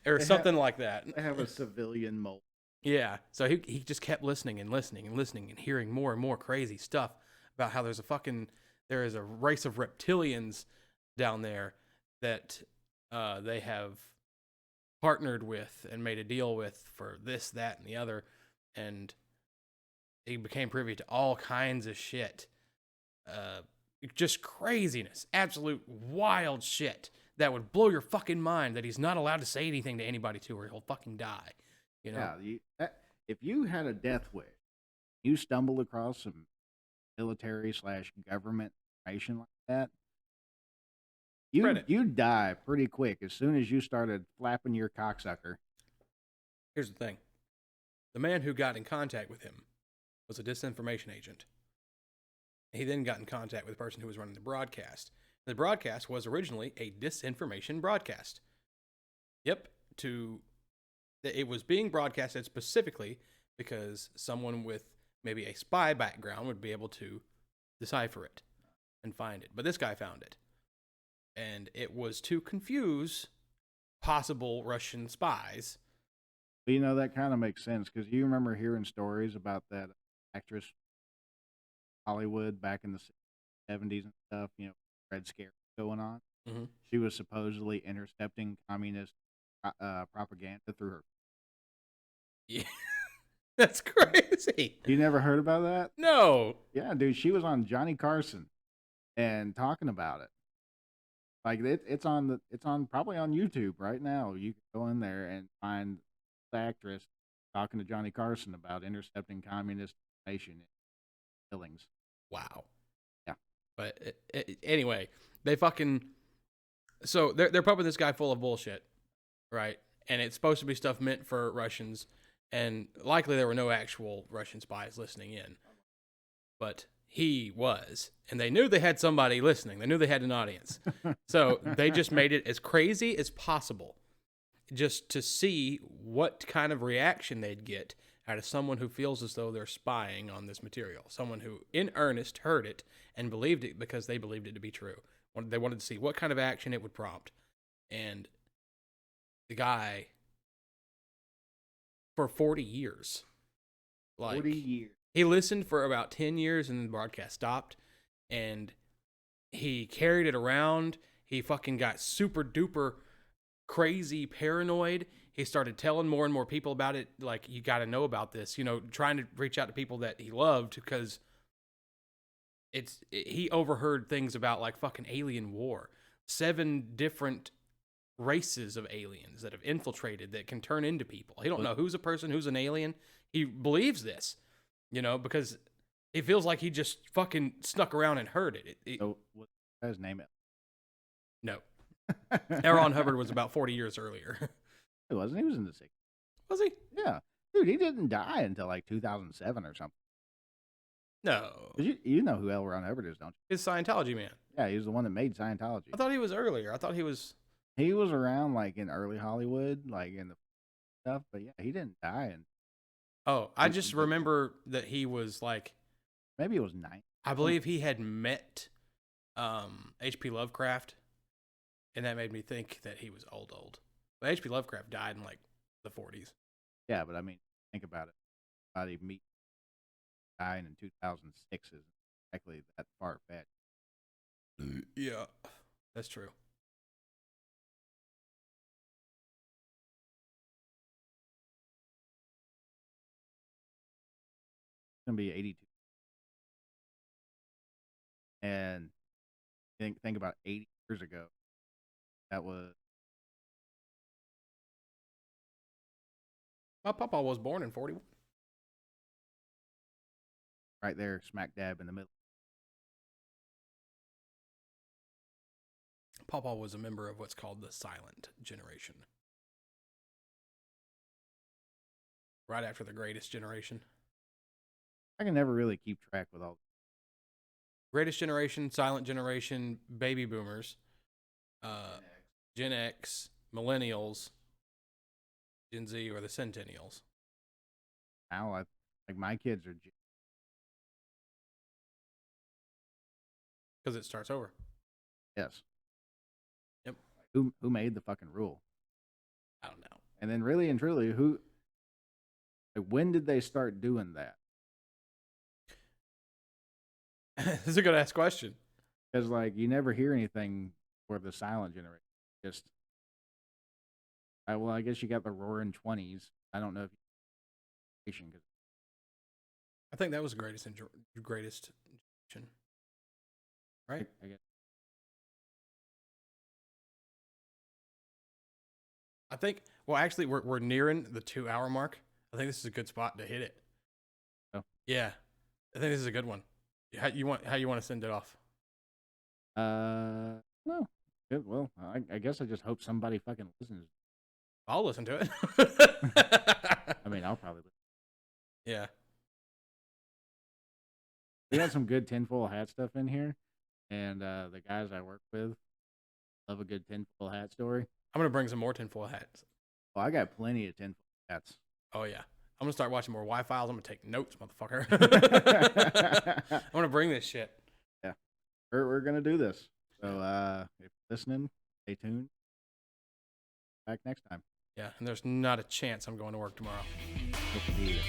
Or something like that. They have a civilian mole. Yeah. So he just kept listening and listening and listening and hearing more and more crazy stuff about how there is a race of reptilians down there that they have partnered with and made a deal with for this, that, and the other. And he became privy to all kinds of shit. Just craziness. Absolute wild shit that would blow your fucking mind that he's not allowed to say anything to anybody to or he'll fucking die. You know, Yeah, if you had a death wish, you stumbled across some military/government information like that, spread you it. you'd die pretty quick as soon as you started flapping your cocksucker. Here's the thing: the man who got in contact with him was a disinformation agent. He then got in contact with the person who was running the broadcast. The broadcast was originally a disinformation broadcast. Yep, it was being broadcasted specifically because someone with maybe a spy background would be able to decipher it and find it. But this guy found it. And it was to confuse possible Russian spies. But that kind of makes sense because you remember hearing stories about that actress Hollywood back in the 70s and stuff. Red Scare going on. Mm-hmm. She was supposedly intercepting communist propaganda through her. Yeah, that's crazy. You never heard about that? No. Yeah, dude, she was on Johnny Carson and talking about it. Like it's on probably on YouTube right now. You can go in there and find the actress talking to Johnny Carson about intercepting communist information killings. Wow. Yeah. But anyway, they fucking so they're pumping this guy full of bullshit, right? And it's supposed to be stuff meant for Russians, and likely there were no actual Russian spies listening in, but he was, and they knew they had somebody listening. They knew they had an audience, so they just made it as crazy as possible, just to see what kind of reaction they'd get out of someone who feels as though they're spying on this material, someone who in earnest heard it and believed it because they believed it to be true. They wanted to see what kind of action it would prompt. And the guy, for 40 years, 40 years. He listened for about 10 years and then the broadcast stopped. And he carried it around. He fucking got super duper crazy paranoid. He started telling more and more people about it. Like, you got to know about this, trying to reach out to people that he loved because he overheard things about like fucking alien war, 7 different races of aliens that have infiltrated that can turn into people. He don't know who's a person, who's an alien. He believes this, because it feels like he just fucking snuck around and heard it. So what his name? No. L. Ron Hubbard was about 40 years earlier. He wasn't. He was in the 60s. Was he? Yeah. Dude, he didn't die until like 2007 or something. No. You know who L. Ron Hubbard is, don't you? He's a Scientology man. Yeah, he was the one that made Scientology. I thought he was earlier. I thought he was... He was around like in early Hollywood, like in the stuff, but yeah, he didn't die. And oh, I just remember that he was like... Maybe it was 9. I believe he had met H.P. Lovecraft, and that made me think that he was old. But H.P. Lovecraft died in like the 40s. Yeah, but I mean, think about it. Somebody dying in 2006 is exactly that far fetched. Yeah, that's true. It's gonna be 82, and think about 80 years ago. That was My papa was born in 41. right there, smack dab in the middle. Papa was a member of what's called the Silent Generation. Right after the Greatest Generation. I can never really keep track with all. Greatest Generation, Silent Generation, Baby Boomers, Gen X, Millennials, Gen Z, or the Centennials. Now, like my kids are. Because it starts over. Yes. Yep. Who made the fucking rule? I don't know. And then really and truly, when did they start doing that? That's a good ass question. Because like you never hear anything for the silent generation. Just I guess you got the Roaring 20s. I don't know if you I think that was the greatest generation. Right? I guess. I think. Well, actually, we're nearing the 2 hour mark. I think this is a good spot to hit it. Oh. Yeah, I think this is a good one. How you want to send it off? No. Good. Well, I guess I just hope somebody fucking listens. I'll listen to it. I mean, I'll probably listen. Yeah. We got some good tinfoil hat stuff in here, and the guys I work with love a good tinfoil hat story. I'm gonna bring some more tinfoil hats. Well, I got plenty of tinfoil hats. Oh yeah. I'm gonna start watching more Wi-Files. I'm gonna take notes, motherfucker. I'm gonna bring this shit. Yeah, we're gonna do this. So if you're listening, stay tuned. Back next time. Yeah, and there's not a chance I'm going to work tomorrow. Hope to see you.